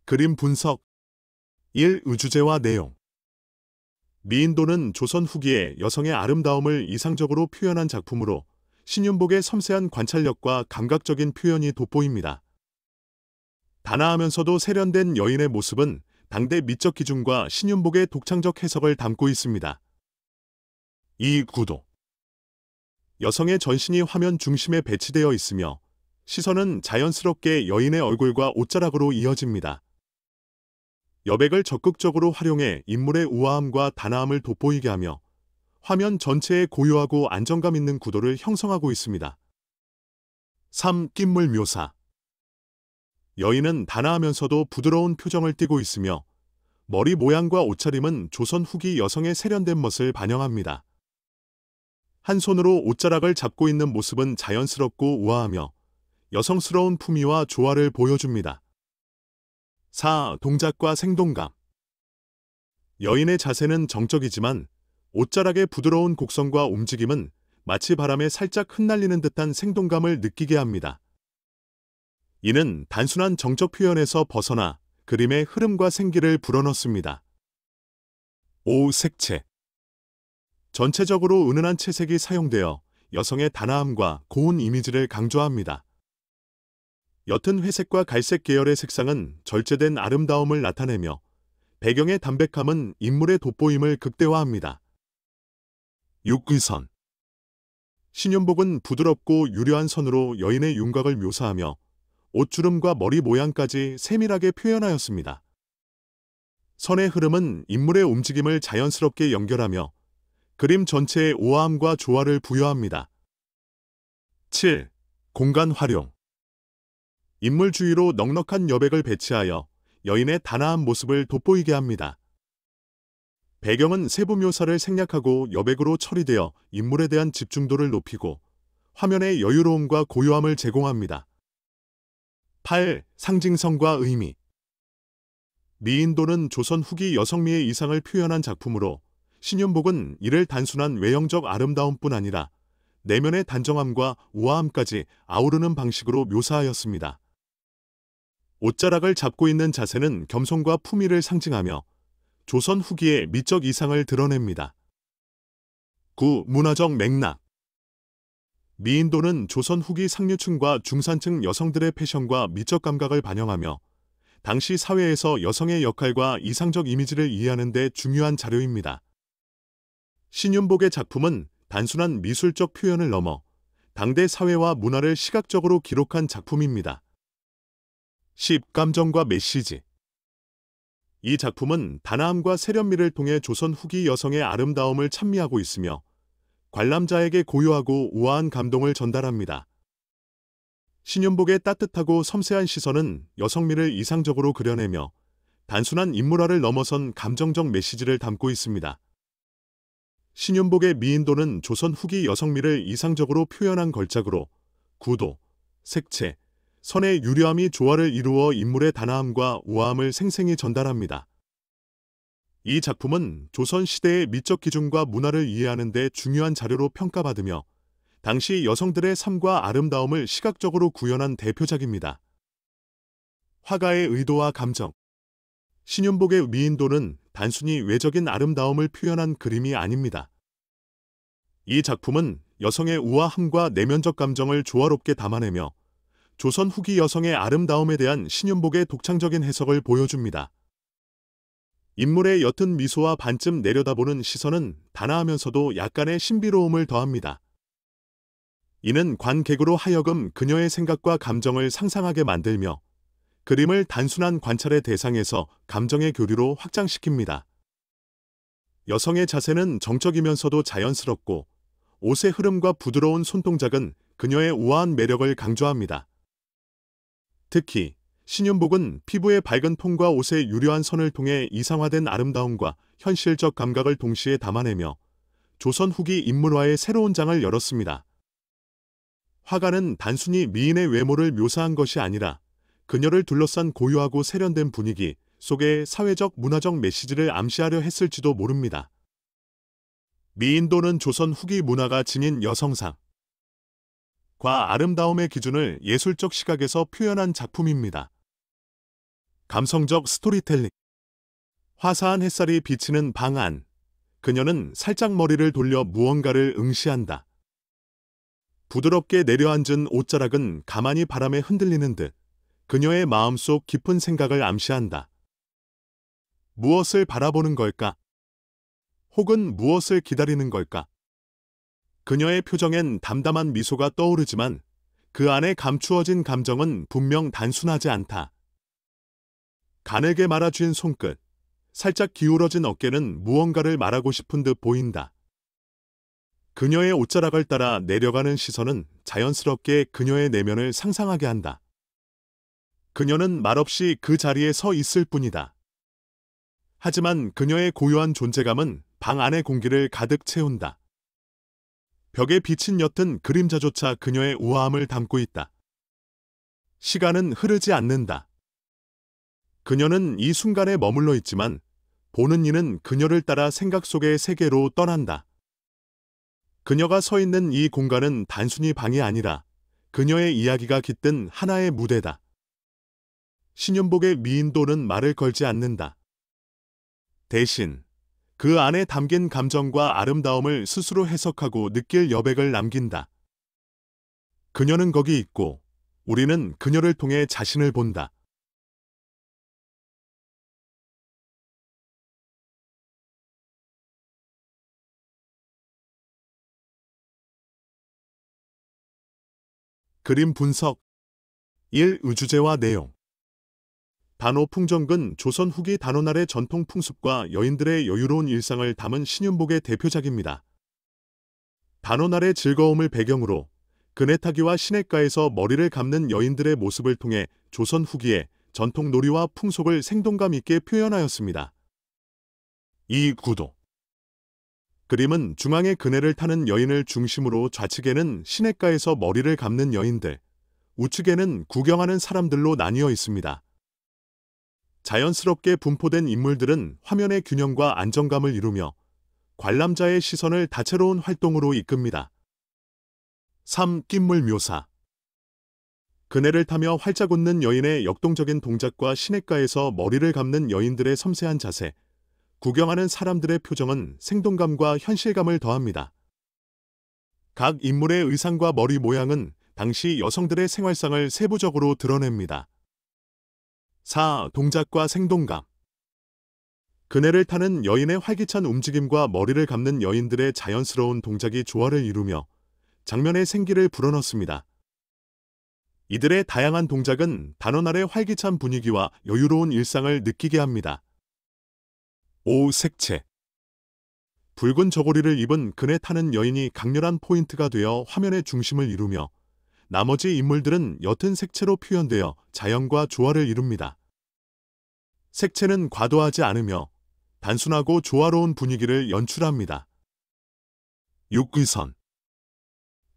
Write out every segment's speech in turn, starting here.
그림 분석 1. 의주제와 내용. 미인도는 조선 후기에 여성의 아름다움을 이상적으로 표현한 작품으로 신윤복의 섬세한 관찰력과 감각적인 표현이 돋보입니다. 단아하면서도 세련된 여인의 모습은 당대 미적 기준과 신윤복의 독창적 해석을 담고 있습니다. 2. 구도. 여성의 전신이 화면 중심에 배치되어 있으며 시선은 자연스럽게 여인의 얼굴과 옷자락으로 이어집니다. 여백을 적극적으로 활용해 인물의 우아함과 단아함을 돋보이게 하며 화면 전체에 고요하고 안정감 있는 구도를 형성하고 있습니다. 3. 낀물 묘사. 여인은 단아하면서도 부드러운 표정을 띠고 있으며 머리 모양과 옷차림은 조선 후기 여성의 세련된 멋을 반영합니다. 한 손으로 옷자락을 잡고 있는 모습은 자연스럽고 우아하며 여성스러운 품위와 조화를 보여줍니다. 4. 동작과 생동감. 여인의 자세는 정적이지만 옷자락의 부드러운 곡선과 움직임은 마치 바람에 살짝 흩날리는 듯한 생동감을 느끼게 합니다. 이는 단순한 정적 표현에서 벗어나 그림의 흐름과 생기를 불어넣습니다. 5. 색채. 전체적으로 은은한 채색이 사용되어 여성의 단아함과 고운 이미지를 강조합니다. 옅은 회색과 갈색 계열의 색상은 절제된 아름다움을 나타내며 배경의 담백함은 인물의 돋보임을 극대화합니다. 6. 의선. 신윤복은 부드럽고 유려한 선으로 여인의 윤곽을 묘사하며 옷주름과 머리 모양까지 세밀하게 표현하였습니다. 선의 흐름은 인물의 움직임을 자연스럽게 연결하며 그림 전체의 우아함과 조화를 부여합니다. 7. 공간 활용. 인물 주위로 넉넉한 여백을 배치하여 여인의 단아한 모습을 돋보이게 합니다. 배경은 세부 묘사를 생략하고 여백으로 처리되어 인물에 대한 집중도를 높이고 화면의 여유로움과 고요함을 제공합니다. 8. 상징성과 의미. 미인도는 조선 후기 여성미의 이상을 표현한 작품으로 신윤복은 이를 단순한 외형적 아름다움뿐 아니라 내면의 단정함과 우아함까지 아우르는 방식으로 묘사하였습니다. 옷자락을 잡고 있는 자세는 겸손과 품위를 상징하며 조선 후기의 미적 이상을 드러냅니다. 9. 문화적 맥락. 미인도는 조선 후기 상류층과 중산층 여성들의 패션과 미적 감각을 반영하며 당시 사회에서 여성의 역할과 이상적 이미지를 이해하는 데 중요한 자료입니다. 신윤복의 작품은 단순한 미술적 표현을 넘어 당대 사회와 문화를 시각적으로 기록한 작품입니다. 10. 감정과 메시지. 이 작품은 단아함과 세련미를 통해 조선 후기 여성의 아름다움을 찬미하고 있으며 관람자에게 고요하고 우아한 감동을 전달합니다. 신윤복의 따뜻하고 섬세한 시선은 여성미를 이상적으로 그려내며 단순한 인물화를 넘어선 감정적 메시지를 담고 있습니다. 신윤복의 미인도는 조선 후기 여성미를 이상적으로 표현한 걸작으로 구도, 색채, 선의 유려함이 조화를 이루어 인물의 단아함과 우아함을 생생히 전달합니다. 이 작품은 조선 시대의 미적 기준과 문화를 이해하는 데 중요한 자료로 평가받으며 당시 여성들의 삶과 아름다움을 시각적으로 구현한 대표작입니다. 화가의 의도와 감정. 신윤복의 미인도는 단순히 외적인 아름다움을 표현한 그림이 아닙니다. 이 작품은 여성의 우아함과 내면적 감정을 조화롭게 담아내며 조선 후기 여성의 아름다움에 대한 신윤복의 독창적인 해석을 보여줍니다. 인물의 옅은 미소와 반쯤 내려다보는 시선은 단아하면서도 약간의 신비로움을 더합니다. 이는 관객으로 하여금 그녀의 생각과 감정을 상상하게 만들며 그림을 단순한 관찰의 대상에서 감정의 교류로 확장시킵니다. 여성의 자세는 정적이면서도 자연스럽고 옷의 흐름과 부드러운 손동작은 그녀의 우아한 매력을 강조합니다. 특히 신윤복은 피부의 밝은 톤과 옷의 유려한 선을 통해 이상화된 아름다움과 현실적 감각을 동시에 담아내며 조선 후기 인물화의 새로운 장을 열었습니다. 화가는 단순히 미인의 외모를 묘사한 것이 아니라 그녀를 둘러싼 고요하고 세련된 분위기 속의 사회적 문화적 메시지를 암시하려 했을지도 모릅니다. 미인도는 조선 후기 문화가 지닌 여성상 과 아름다움의 기준을 예술적 시각에서 표현한 작품입니다. 감성적 스토리텔링. 화사한 햇살이 비치는 방 안. 그녀는 살짝 머리를 돌려 무언가를 응시한다. 부드럽게 내려앉은 옷자락은 가만히 바람에 흔들리는 듯 그녀의 마음속 깊은 생각을 암시한다. 무엇을 바라보는 걸까? 혹은 무엇을 기다리는 걸까? 그녀의 표정엔 담담한 미소가 떠오르지만 그 안에 감추어진 감정은 분명 단순하지 않다. 가늘게 말아쥔 손끝, 살짝 기울어진 어깨는 무언가를 말하고 싶은 듯 보인다. 그녀의 옷자락을 따라 내려가는 시선은 자연스럽게 그녀의 내면을 상상하게 한다. 그녀는 말없이 그 자리에 서 있을 뿐이다. 하지만 그녀의 고요한 존재감은 방 안의 공기를 가득 채운다. 벽에 비친 옅은 그림자조차 그녀의 우아함을 담고 있다. 시간은 흐르지 않는다. 그녀는 이 순간에 머물러 있지만 보는 이는 그녀를 따라 생각 속의 세계로 떠난다. 그녀가 서 있는 이 공간은 단순히 방이 아니라 그녀의 이야기가 깃든 하나의 무대다. 신윤복의 미인도는 말을 걸지 않는다. 대신 그 안에 담긴 감정과 아름다움을 스스로 해석하고 느낄 여백을 남긴다. 그녀는 거기 있고 우리는 그녀를 통해 자신을 본다. 그림 분석 1. 의주제와 내용. 단오 풍정근 조선 후기 단오날의 전통 풍습과 여인들의 여유로운 일상을 담은 신윤복의 대표작입니다. 단오날의 즐거움을 배경으로 그네타기와 시냇가에서 머리를 감는 여인들의 모습을 통해 조선 후기의 전통 놀이와 풍속을 생동감 있게 표현하였습니다. 2. 구도. 그림은 중앙에 그네를 타는 여인을 중심으로 좌측에는 시냇가에서 머리를 감는 여인들, 우측에는 구경하는 사람들로 나뉘어 있습니다. 자연스럽게 분포된 인물들은 화면의 균형과 안정감을 이루며 관람자의 시선을 다채로운 활동으로 이끕니다. 3. 뜀물 묘사. 그네를 타며 활짝 웃는 여인의 역동적인 동작과 시냇가에서 머리를 감는 여인들의 섬세한 자세, 구경하는 사람들의 표정은 생동감과 현실감을 더합니다. 각 인물의 의상과 머리 모양은 당시 여성들의 생활상을 세부적으로 드러냅니다. 4. 동작과 생동감. 그네를 타는 여인의 활기찬 움직임과 머리를 감는 여인들의 자연스러운 동작이 조화를 이루며 장면의 생기를 불어넣습니다. 이들의 다양한 동작은 단오날의 활기찬 분위기와 여유로운 일상을 느끼게 합니다. 5. 색채. 붉은 저고리를 입은 그네 타는 여인이 강렬한 포인트가 되어 화면의 중심을 이루며 나머지 인물들은 옅은 색채로 표현되어 자연과 조화를 이룹니다. 색채는 과도하지 않으며 단순하고 조화로운 분위기를 연출합니다. 6. 의선.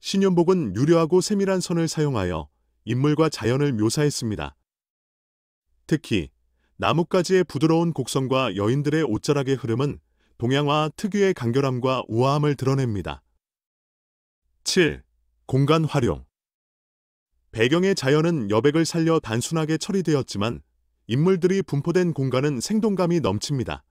신윤복은 유려하고 세밀한 선을 사용하여 인물과 자연을 묘사했습니다. 특히 나뭇가지의 부드러운 곡선과 여인들의 옷자락의 흐름은 동양화 특유의 간결함과 우아함을 드러냅니다. 7. 공간 활용. 배경의 자연은 여백을 살려 단순하게 처리되었지만 인물들이 분포된 공간은 생동감이 넘칩니다.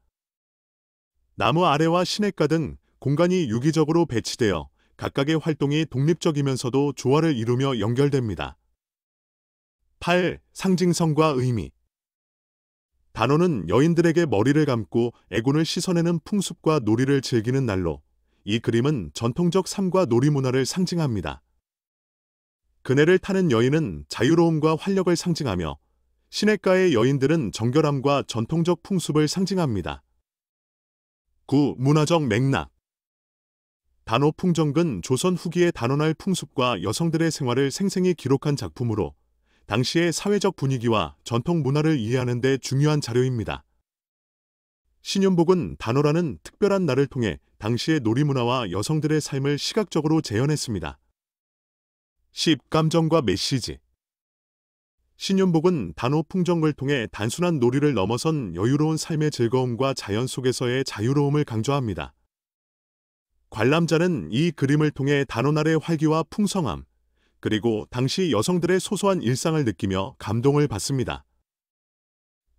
나무 아래와 시냇가 등 공간이 유기적으로 배치되어 각각의 활동이 독립적이면서도 조화를 이루며 연결됩니다. 8. 상징성과 의미. 단오는 여인들에게 머리를 감고 애군을 씻어내는 풍습과 놀이를 즐기는 날로 이 그림은 전통적 삶과 놀이 문화를 상징합니다. 그네를 타는 여인은 자유로움과 활력을 상징하며 시냇가의 여인들은 정결함과 전통적 풍습을 상징합니다. 9. 문화적 맥락. 단오 풍정근 조선 후기의 단오날 풍습과 여성들의 생활을 생생히 기록한 작품으로 당시의 사회적 분위기와 전통 문화를 이해하는 데 중요한 자료입니다. 신윤복은 단오라는 특별한 날을 통해 당시의 놀이문화와 여성들의 삶을 시각적으로 재현했습니다. 10. 감정과 메시지. 신윤복은 단오 풍정을 통해 단순한 놀이를 넘어선 여유로운 삶의 즐거움과 자연 속에서의 자유로움을 강조합니다. 관람자는 이 그림을 통해 단오날의 활기와 풍성함, 그리고 당시 여성들의 소소한 일상을 느끼며 감동을 받습니다.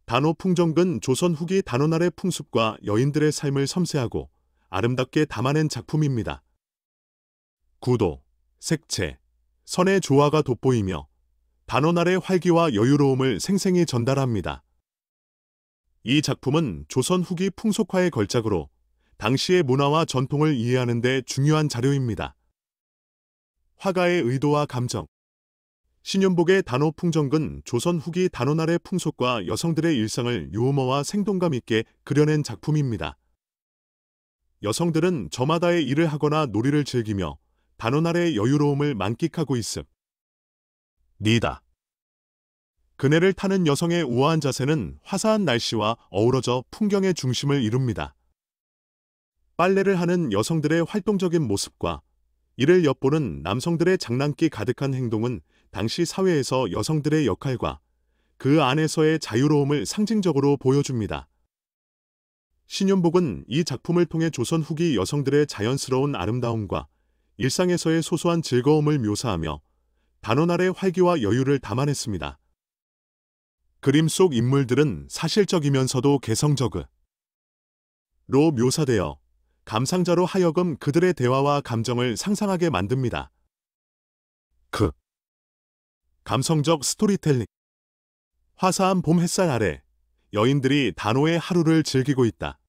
단오풍정은 조선 후기 단오날의 풍습과 여인들의 삶을 섬세하고 아름답게 담아낸 작품입니다. 구도, 색채, 선의 조화가 돋보이며 단오날의 활기와 여유로움을 생생히 전달합니다. 이 작품은 조선 후기 풍속화의 걸작으로 당시의 문화와 전통을 이해하는 데 중요한 자료입니다. 화가의 의도와 감정. 신윤복의 단오풍정은 조선 후기 단오날의 풍속과 여성들의 일상을 유머와 생동감 있게 그려낸 작품입니다. 여성들은 저마다의 일을 하거나 놀이를 즐기며 단오날의 여유로움을 만끽하고 있습니다. 그네를 타는 여성의 우아한 자세는 화사한 날씨와 어우러져 풍경의 중심을 이룹니다. 빨래를 하는 여성들의 활동적인 모습과 이를 엿보는 남성들의 장난기 가득한 행동은 당시 사회에서 여성들의 역할과 그 안에서의 자유로움을 상징적으로 보여줍니다. 신윤복은 이 작품을 통해 조선 후기 여성들의 자연스러운 아름다움과 일상에서의 소소한 즐거움을 묘사하며 단오날의 활기와 여유를 담아냈습니다. 그림 속 인물들은 사실적이면서도 개성적으로 묘사되어 감상자로 하여금 그들의 대화와 감정을 상상하게 만듭니다. 감성적 스토리텔링. 화사한 봄 햇살 아래 여인들이 단오의 하루를 즐기고 있다.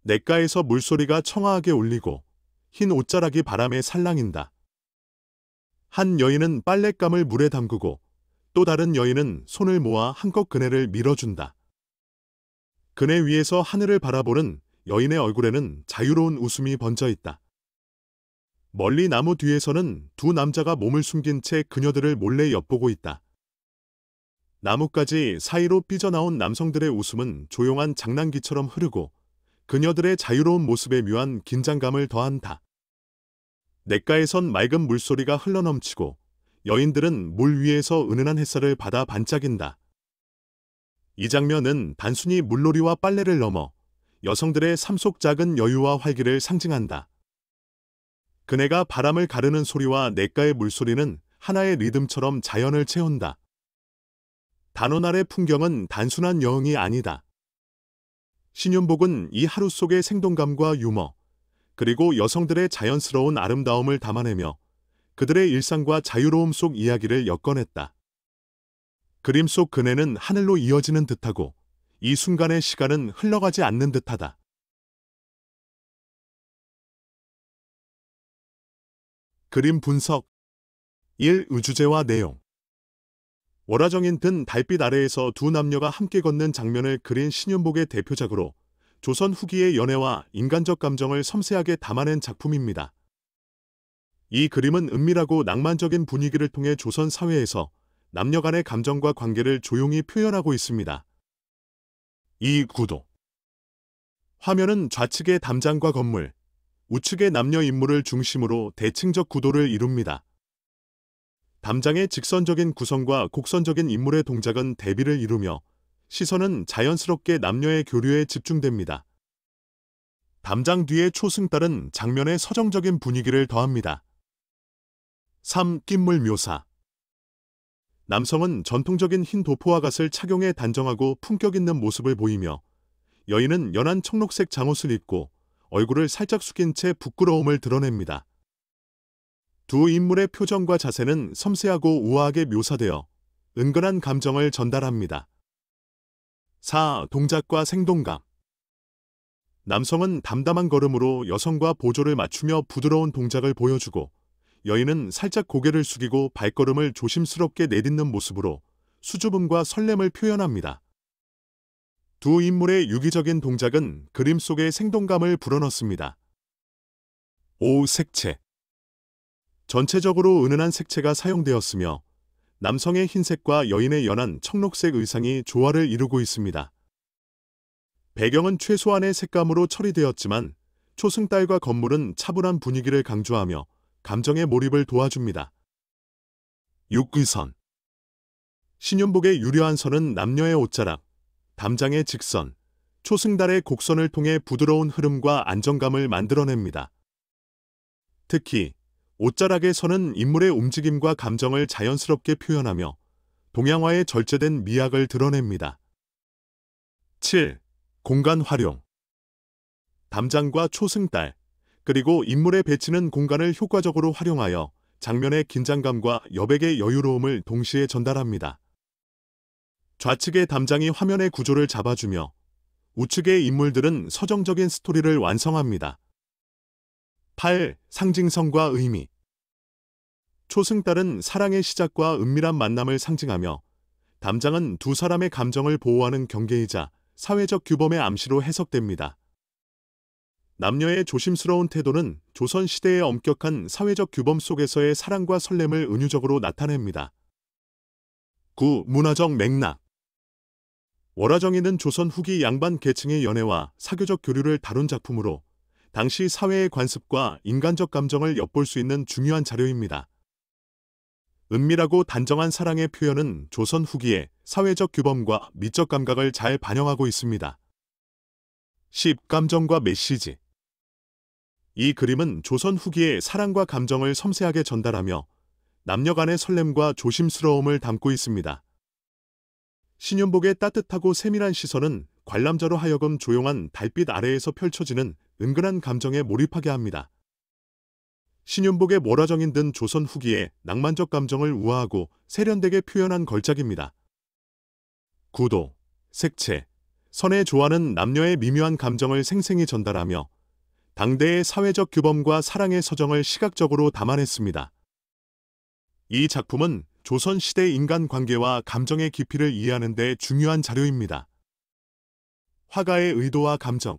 냇가에서 물소리가 청아하게 울리고 흰 옷자락이 바람에 살랑인다. 한 여인은 빨랫감을 물에 담그고 또 다른 여인은 손을 모아 한껏 그네를 밀어준다. 그네 위에서 하늘을 바라보는 여인의 얼굴에는 자유로운 웃음이 번져 있다. 멀리 나무 뒤에서는 두 남자가 몸을 숨긴 채 그녀들을 몰래 엿보고 있다. 나뭇가지 사이로 삐져나온 남성들의 웃음은 조용한 장난기처럼 흐르고 그녀들의 자유로운 모습에 묘한 긴장감을 더한다. 냇가에선 맑은 물소리가 흘러넘치고 여인들은 물 위에서 은은한 햇살을 받아 반짝인다. 이 장면은 단순히 물놀이와 빨래를 넘어 여성들의 삶 속 작은 여유와 활기를 상징한다. 그네가 바람을 가르는 소리와 냇가의 물소리는 하나의 리듬처럼 자연을 채운다. 단오날의 풍경은 단순한 여흥이 아니다. 신윤복은 이 하루 속의 생동감과 유머, 그리고 여성들의 자연스러운 아름다움을 담아내며 그들의 일상과 자유로움 속 이야기를 엮어냈다. 그림 속 그네는 하늘로 이어지는 듯하고 이 순간의 시간은 흘러가지 않는 듯하다. 그림 분석 1. 의주제와 내용. 월화정인 든 달빛 아래에서 두 남녀가 함께 걷는 장면을 그린 신윤복의 대표작으로 조선 후기의 연애와 인간적 감정을 섬세하게 담아낸 작품입니다. 이 그림은 은밀하고 낭만적인 분위기를 통해 조선 사회에서 남녀 간의 감정과 관계를 조용히 표현하고 있습니다. 2. 구도. 화면은 좌측의 담장과 건물, 우측의 남녀 인물을 중심으로 대칭적 구도를 이룹니다. 담장의 직선적인 구성과 곡선적인 인물의 동작은 대비를 이루며 시선은 자연스럽게 남녀의 교류에 집중됩니다. 담장 뒤의 초승달은 장면의 서정적인 분위기를 더합니다. 3. 낀물 묘사. 남성은 전통적인 흰 도포와 갓을 착용해 단정하고 품격 있는 모습을 보이며 여인은 연한 청록색 잠옷을 입고 얼굴을 살짝 숙인 채 부끄러움을 드러냅니다. 두 인물의 표정과 자세는 섬세하고 우아하게 묘사되어 은근한 감정을 전달합니다. 4. 동작과 생동감. 남성은 담담한 걸음으로 여성과 보조를 맞추며 부드러운 동작을 보여주고 여인은 살짝 고개를 숙이고 발걸음을 조심스럽게 내딛는 모습으로 수줍음과 설렘을 표현합니다. 두 인물의 유기적인 동작은 그림 속의 생동감을 불어넣습니다. 5. 색채. 전체적으로 은은한 색채가 사용되었으며 남성의 흰색과 여인의 연한 청록색 의상이 조화를 이루고 있습니다. 배경은 최소한의 색감으로 처리되었지만 초승달과 건물은 차분한 분위기를 강조하며 감정의 몰입을 도와줍니다. 6. 의선. 신윤복의 유려한 선은 남녀의 옷자락, 담장의 직선, 초승달의 곡선을 통해 부드러운 흐름과 안정감을 만들어냅니다. 특히 옷자락의 선은 인물의 움직임과 감정을 자연스럽게 표현하며 동양화의 절제된 미학을 드러냅니다. 7. 공간 활용. 담장과 초승달, 그리고 인물의 배치는 공간을 효과적으로 활용하여 장면의 긴장감과 여백의 여유로움을 동시에 전달합니다. 좌측의 담장이 화면의 구조를 잡아주며 우측의 인물들은 서정적인 스토리를 완성합니다. 8. 상징성과 의미. 초승달은 사랑의 시작과 은밀한 만남을 상징하며 담장은 두 사람의 감정을 보호하는 경계이자 사회적 규범의 암시로 해석됩니다. 남녀의 조심스러운 태도는 조선시대의 엄격한 사회적 규범 속에서의 사랑과 설렘을 은유적으로 나타냅니다. 9. 문화적 맥락. 월화정인은 조선 후기 양반 계층의 연애와 사교적 교류를 다룬 작품으로 당시 사회의 관습과 인간적 감정을 엿볼 수 있는 중요한 자료입니다. 은밀하고 단정한 사랑의 표현은 조선 후기의 사회적 규범과 미적 감각을 잘 반영하고 있습니다. 10. 감정과 메시지. 이 그림은 조선 후기의 사랑과 감정을 섬세하게 전달하며 남녀 간의 설렘과 조심스러움을 담고 있습니다. 신윤복의 따뜻하고 세밀한 시선은 관람자로 하여금 조용한 달빛 아래에서 펼쳐지는 은근한 감정에 몰입하게 합니다. 신윤복의 월화정인 등 조선 후기의 낭만적 감정을 우아하고 세련되게 표현한 걸작입니다. 구도, 색채, 선의 조화는 남녀의 미묘한 감정을 생생히 전달하며 당대의 사회적 규범과 사랑의 서정을 시각적으로 담아냈습니다. 이 작품은 조선시대 인간관계와 감정의 깊이를 이해하는 데 중요한 자료입니다. 화가의 의도와 감정.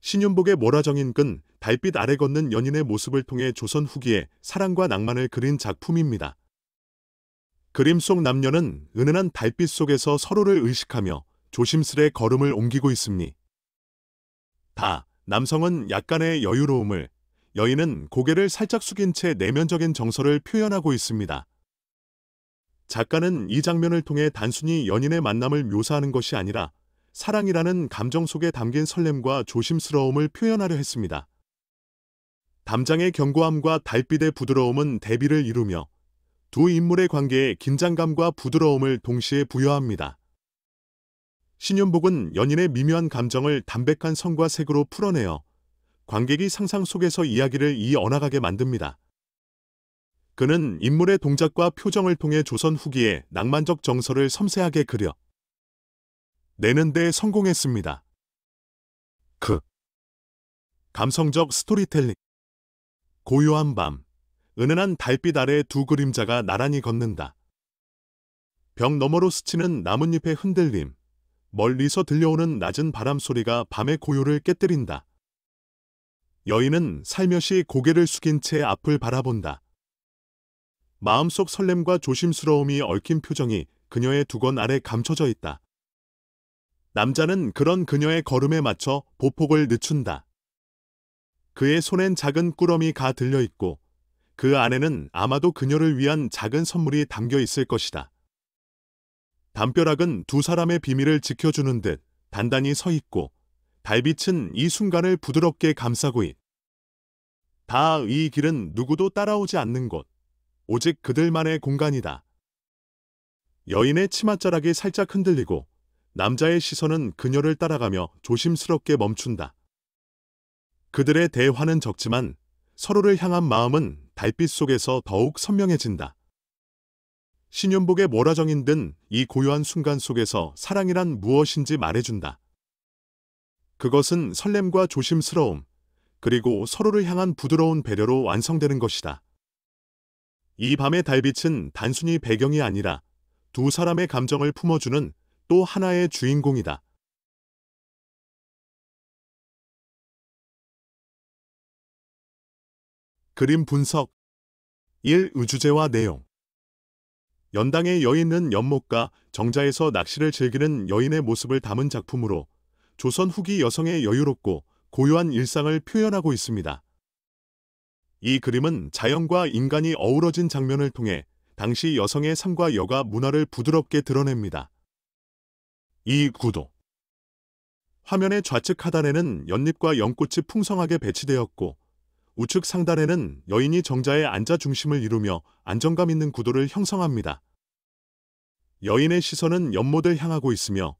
신윤복의 월화정인은 달빛 아래 걷는 연인의 모습을 통해 조선 후기의 사랑과 낭만을 그린 작품입니다. 그림 속 남녀는 은은한 달빛 속에서 서로를 의식하며 조심스레 걸음을 옮기고 있습니다. 남성은 약간의 여유로움을, 여인은 고개를 살짝 숙인 채 내면적인 정서를 표현하고 있습니다. 작가는 이 장면을 통해 단순히 연인의 만남을 묘사하는 것이 아니라 사랑이라는 감정 속에 담긴 설렘과 조심스러움을 표현하려 했습니다. 담장의 견고함과 달빛의 부드러움은 대비를 이루며 두 인물의 관계에 긴장감과 부드러움을 동시에 부여합니다. 신윤복은 연인의 미묘한 감정을 담백한 선과 색으로 풀어내어 관객이 상상 속에서 이야기를 이어나가게 만듭니다. 그는 인물의 동작과 표정을 통해 조선 후기의 낭만적 정서를 섬세하게 그려 내는 데 성공했습니다. 감성적 스토리텔링. 고요한 밤, 은은한 달빛 아래 두 그림자가 나란히 걷는다. 벽 너머로 스치는 나뭇잎의 흔들림, 멀리서 들려오는 낮은 바람 소리가 밤의 고요를 깨뜨린다. 여인은 살며시 고개를 숙인 채 앞을 바라본다. 마음속 설렘과 조심스러움이 얽힌 표정이 그녀의 두건 아래 감춰져 있다. 남자는 그런 그녀의 걸음에 맞춰 보폭을 늦춘다. 그의 손엔 작은 꾸러미 가 들려있고 그 안에는 아마도 그녀를 위한 작은 선물이 담겨 있을 것이다. 담벼락은 두 사람의 비밀을 지켜주는 듯 단단히 서 있고 달빛은 이 순간을 부드럽게 감싸고 있다. 이 길은 누구도 따라오지 않는 곳, 오직 그들만의 공간이다. 여인의 치맛자락이 살짝 흔들리고 남자의 시선은 그녀를 따라가며 조심스럽게 멈춘다. 그들의 대화는 적지만 서로를 향한 마음은 달빛 속에서 더욱 선명해진다. 신윤복의 월화정인 등 이 고요한 순간 속에서 사랑이란 무엇인지 말해준다. 그것은 설렘과 조심스러움, 그리고 서로를 향한 부드러운 배려로 완성되는 것이다. 이 밤의 달빛은 단순히 배경이 아니라 두 사람의 감정을 품어주는 또 하나의 주인공이다. 그림 분석. 1. 의주제와 내용. 연당의 여인은 연못가 정자에서 낚시를 즐기는 여인의 모습을 담은 작품으로 조선 후기 여성의 여유롭고 고요한 일상을 표현하고 있습니다. 이 그림은 자연과 인간이 어우러진 장면을 통해 당시 여성의 삶과 여가 문화를 부드럽게 드러냅니다. 2. 구도. 화면의 좌측 하단에는 연잎과 연꽃이 풍성하게 배치되었고 우측 상단에는 여인이 정자에 앉아 중심을 이루며 안정감 있는 구도를 형성합니다. 여인의 시선은 연못을 향하고 있으며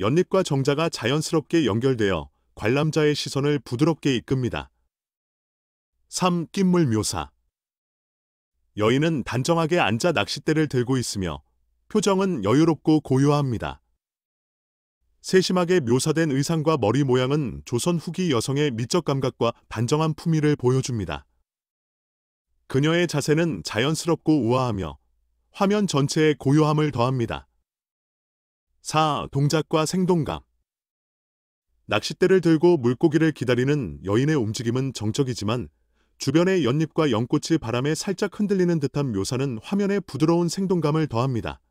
연잎과 정자가 자연스럽게 연결되어 관람자의 시선을 부드럽게 이끕니다. 3. 낀물 묘사. 여인은 단정하게 앉아 낚싯대를 들고 있으며 표정은 여유롭고 고요합니다. 세심하게 묘사된 의상과 머리 모양은 조선 후기 여성의 미적 감각과 단정한 품위를 보여줍니다. 그녀의 자세는 자연스럽고 우아하며 화면 전체에 고요함을 더합니다. 4. 동작과 생동감. 낚싯대를 들고 물고기를 기다리는 여인의 움직임은 정적이지만 주변의 연잎과 연꽃이 바람에 살짝 흔들리는 듯한 묘사는 화면에 부드러운 생동감을 더합니다.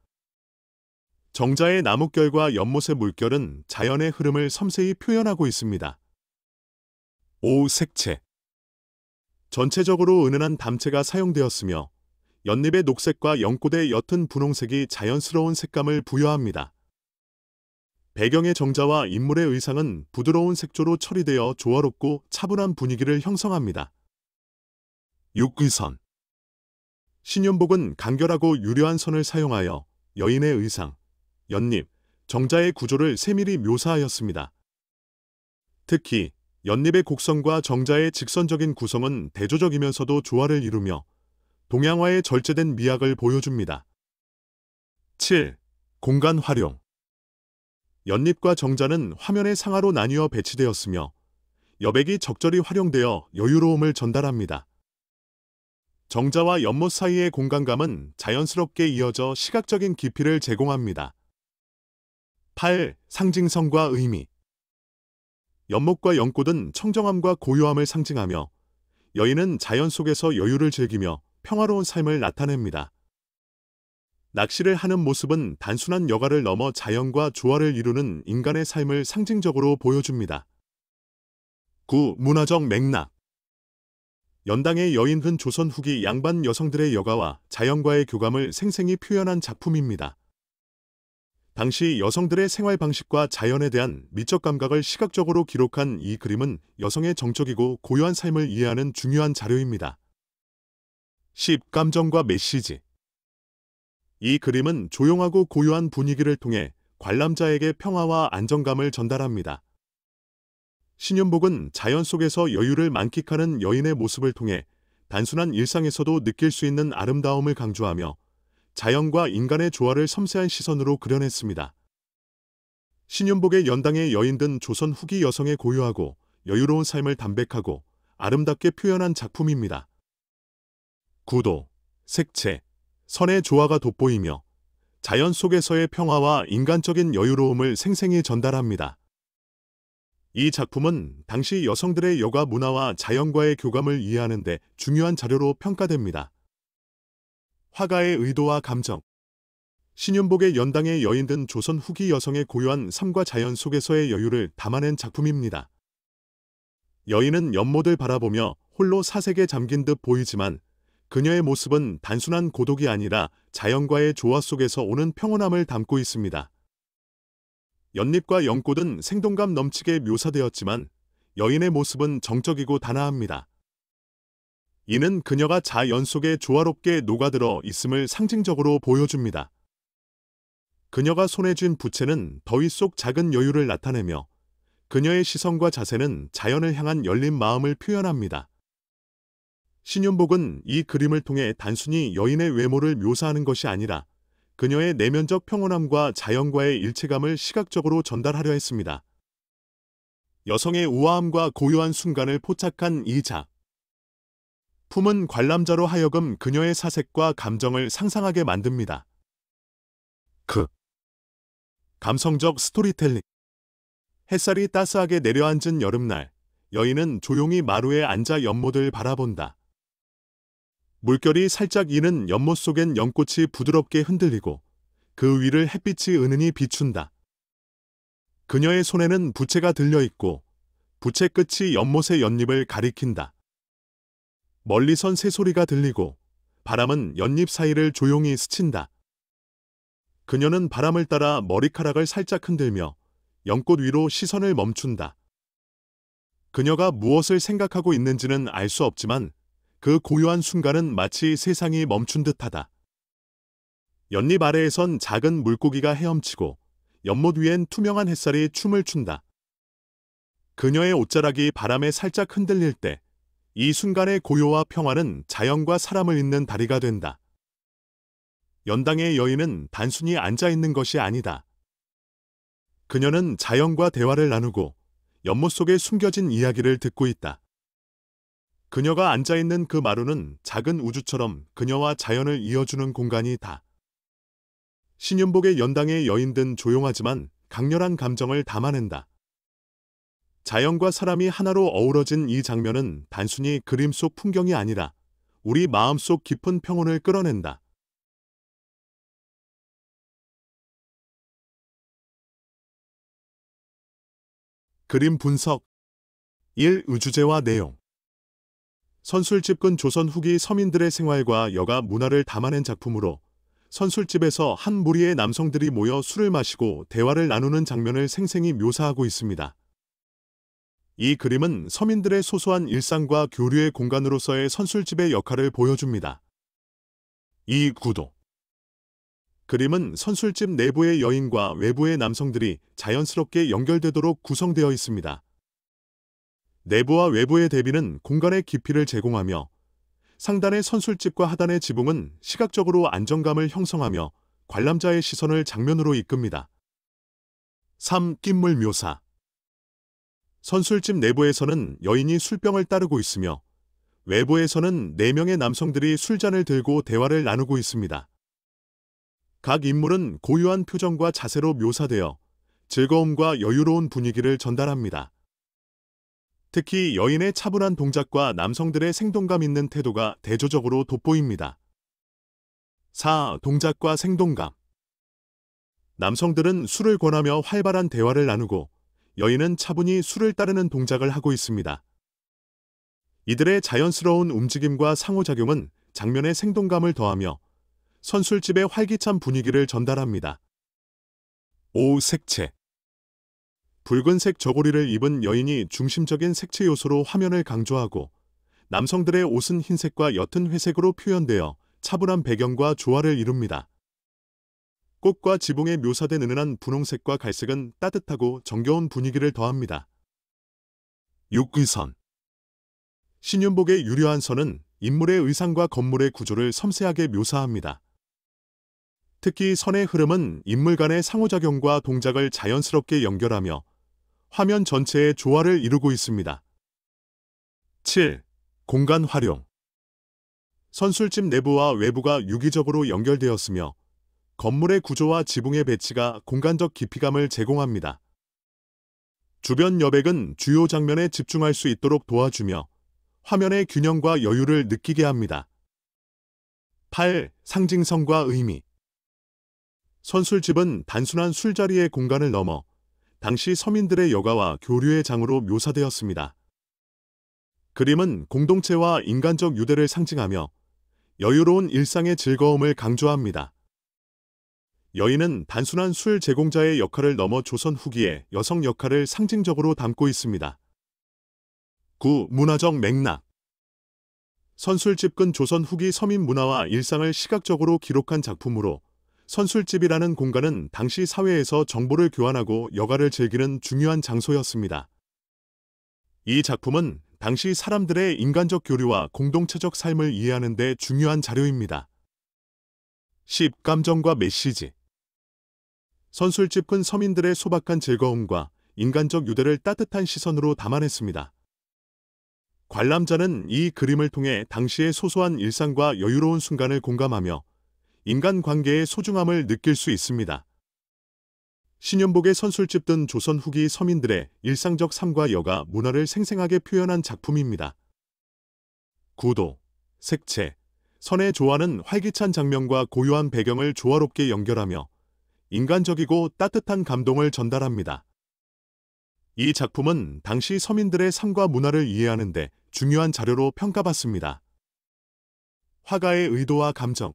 정자의 나뭇결과 연못의 물결은 자연의 흐름을 섬세히 표현하고 있습니다. 5. 색채. 전체적으로 은은한 담채가 사용되었으며 연잎의 녹색과 연꽃의 옅은 분홍색이 자연스러운 색감을 부여합니다. 배경의 정자와 인물의 의상은 부드러운 색조로 처리되어 조화롭고 차분한 분위기를 형성합니다. 6. 의선. 신윤복은 간결하고 유려한 선을 사용하여 여인의 의상, 연잎, 정자의 구조를 세밀히 묘사하였습니다. 특히 연잎의 곡선과 정자의 직선적인 구성은 대조적이면서도 조화를 이루며 동양화의 절제된 미학을 보여줍니다. 7. 공간 활용. 연잎과 정자는 화면의 상하로 나뉘어 배치되었으며 여백이 적절히 활용되어 여유로움을 전달합니다. 정자와 연못 사이의 공간감은 자연스럽게 이어져 시각적인 깊이를 제공합니다. 8. 상징성과 의미. 연못과 연꽃은 청정함과 고요함을 상징하며 여인은 자연 속에서 여유를 즐기며 평화로운 삶을 나타냅니다. 낚시를 하는 모습은 단순한 여가를 넘어 자연과 조화를 이루는 인간의 삶을 상징적으로 보여줍니다. 9. 문화적 맥락. 연당의 여인은 조선 후기 양반 여성들의 여가와 자연과의 교감을 생생히 표현한 작품입니다. 당시 여성들의 생활 방식과 자연에 대한 미적 감각을 시각적으로 기록한 이 그림은 여성의 정적이고 고요한 삶을 이해하는 중요한 자료입니다. 10. 감정과 메시지. 이 그림은 조용하고 고요한 분위기를 통해 관람자에게 평화와 안정감을 전달합니다. 신윤복은 자연 속에서 여유를 만끽하는 여인의 모습을 통해 단순한 일상에서도 느낄 수 있는 아름다움을 강조하며 자연과 인간의 조화를 섬세한 시선으로 그려냈습니다. 신윤복의 연당의 여인은 조선 후기 여성의 고요하고 여유로운 삶을 담백하고 아름답게 표현한 작품입니다. 구도, 색채, 선의 조화가 돋보이며 자연 속에서의 평화와 인간적인 여유로움을 생생히 전달합니다. 이 작품은 당시 여성들의 여가 문화와 자연과의 교감을 이해하는 데 중요한 자료로 평가됩니다. 화가의 의도와 감정. 신윤복의 연당의 여인은 조선 후기 여성의 고요한 삶과 자연 속에서의 여유를 담아낸 작품입니다. 여인은 연못을 바라보며 홀로 사색에 잠긴 듯 보이지만 그녀의 모습은 단순한 고독이 아니라 자연과의 조화 속에서 오는 평온함을 담고 있습니다. 연잎과 연꽃은 생동감 넘치게 묘사되었지만 여인의 모습은 정적이고 단아합니다. 이는 그녀가 자연 속에 조화롭게 녹아들어 있음을 상징적으로 보여줍니다. 그녀가 손에 쥔 부채는 더위 속 작은 여유를 나타내며 그녀의 시선과 자세는 자연을 향한 열린 마음을 표현합니다. 신윤복은 이 그림을 통해 단순히 여인의 외모를 묘사하는 것이 아니라 그녀의 내면적 평온함과 자연과의 일체감을 시각적으로 전달하려 했습니다. 여성의 우아함과 고요한 순간을 포착한 이 작품은 관람자로 하여금 그녀의 사색과 감정을 상상하게 만듭니다. 감성적 스토리텔링. 햇살이 따스하게 내려앉은 여름날, 여인은 조용히 마루에 앉아 연못을 바라본다. 물결이 살짝 이는 연못 속엔 연꽃이 부드럽게 흔들리고 그 위를 햇빛이 은은히 비춘다. 그녀의 손에는 부채가 들려있고 부채 끝이 연못의 연잎을 가리킨다. 멀리선 새소리가 들리고 바람은 연잎 사이를 조용히 스친다. 그녀는 바람을 따라 머리카락을 살짝 흔들며 연꽃 위로 시선을 멈춘다. 그녀가 무엇을 생각하고 있는지는 알 수 없지만 그 고요한 순간은 마치 세상이 멈춘 듯하다. 연잎 아래에선 작은 물고기가 헤엄치고 연못 위엔 투명한 햇살이 춤을 춘다. 그녀의 옷자락이 바람에 살짝 흔들릴 때 이 순간의 고요와 평화는 자연과 사람을 잇는 다리가 된다. 연당의 여인은 단순히 앉아있는 것이 아니다. 그녀는 자연과 대화를 나누고 연못 속에 숨겨진 이야기를 듣고 있다. 그녀가 앉아있는 그 마루는 작은 우주처럼 그녀와 자연을 이어주는 공간이다. 신윤복의 연당의 여인은 조용하지만 강렬한 감정을 담아낸다. 자연과 사람이 하나로 어우러진 이 장면은 단순히 그림 속 풍경이 아니라 우리 마음속 깊은 평온을 끌어낸다. 그림 분석 1. 우주재와 내용 선술집은 조선 후기 서민들의 생활과 여가 문화를 담아낸 작품으로 선술집에서 한 무리의 남성들이 모여 술을 마시고 대화를 나누는 장면을 생생히 묘사하고 있습니다. 이 그림은 서민들의 소소한 일상과 교류의 공간으로서의 선술집의 역할을 보여줍니다. 2. 구도 그림은 선술집 내부의 여인과 외부의 남성들이 자연스럽게 연결되도록 구성되어 있습니다. 내부와 외부의 대비는 공간의 깊이를 제공하며 상단의 선술집과 하단의 지붕은 시각적으로 안정감을 형성하며 관람자의 시선을 장면으로 이끕니다. 3. 낌물 묘사 선술집 내부에서는 여인이 술병을 따르고 있으며 외부에서는 4명의 남성들이 술잔을 들고 대화를 나누고 있습니다. 각 인물은 고유한 표정과 자세로 묘사되어 즐거움과 여유로운 분위기를 전달합니다. 특히 여인의 차분한 동작과 남성들의 생동감 있는 태도가 대조적으로 돋보입니다. 4. 동작과 생동감 남성들은 술을 권하며 활발한 대화를 나누고 여인은 차분히 술을 따르는 동작을 하고 있습니다. 이들의 자연스러운 움직임과 상호작용은 장면의 생동감을 더하며 선술집의 활기찬 분위기를 전달합니다. 5. 색채 붉은색 저고리를 입은 여인이 중심적인 색채 요소로 화면을 강조하고 남성들의 옷은 흰색과 옅은 회색으로 표현되어 차분한 배경과 조화를 이룹니다. 꽃과 지붕에 묘사된 은은한 분홍색과 갈색은 따뜻하고 정겨운 분위기를 더합니다. 6. 의선 신윤복의 유려한 선은 인물의 의상과 건물의 구조를 섬세하게 묘사합니다. 특히 선의 흐름은 인물 간의 상호작용과 동작을 자연스럽게 연결하며 화면 전체의 조화를 이루고 있습니다. 7. 공간 활용 선술집 내부와 외부가 유기적으로 연결되었으며 건물의 구조와 지붕의 배치가 공간적 깊이감을 제공합니다. 주변 여백은 주요 장면에 집중할 수 있도록 도와주며 화면의 균형과 여유를 느끼게 합니다. 8. 상징성과 의미 선술집은 단순한 술자리의 공간을 넘어 당시 서민들의 여가와 교류의 장으로 묘사되었습니다. 그림은 공동체와 인간적 유대를 상징하며 여유로운 일상의 즐거움을 강조합니다. 여인은 단순한 술 제공자의 역할을 넘어 조선 후기의 여성 역할을 상징적으로 담고 있습니다. 9. 문화적 맥락 선술집은 조선 후기 서민 문화와 일상을 시각적으로 기록한 작품으로 선술집이라는 공간은 당시 사회에서 정보를 교환하고 여가를 즐기는 중요한 장소였습니다. 이 작품은 당시 사람들의 인간적 교류와 공동체적 삶을 이해하는 데 중요한 자료입니다. 10. 감정과 메시지 선술집은 서민들의 소박한 즐거움과 인간적 유대를 따뜻한 시선으로 담아냈습니다. 관람자는 이 그림을 통해 당시의 소소한 일상과 여유로운 순간을 공감하며 인간관계의 소중함을 느낄 수 있습니다. 신윤복의 선술집은 조선 후기 서민들의 일상적 삶과 여가, 문화를 생생하게 표현한 작품입니다. 구도, 색채, 선의 조화는 활기찬 장면과 고요한 배경을 조화롭게 연결하며 인간적이고 따뜻한 감동을 전달합니다. 이 작품은 당시 서민들의 삶과 문화를 이해하는 데 중요한 자료로 평가받습니다. 화가의 의도와 감정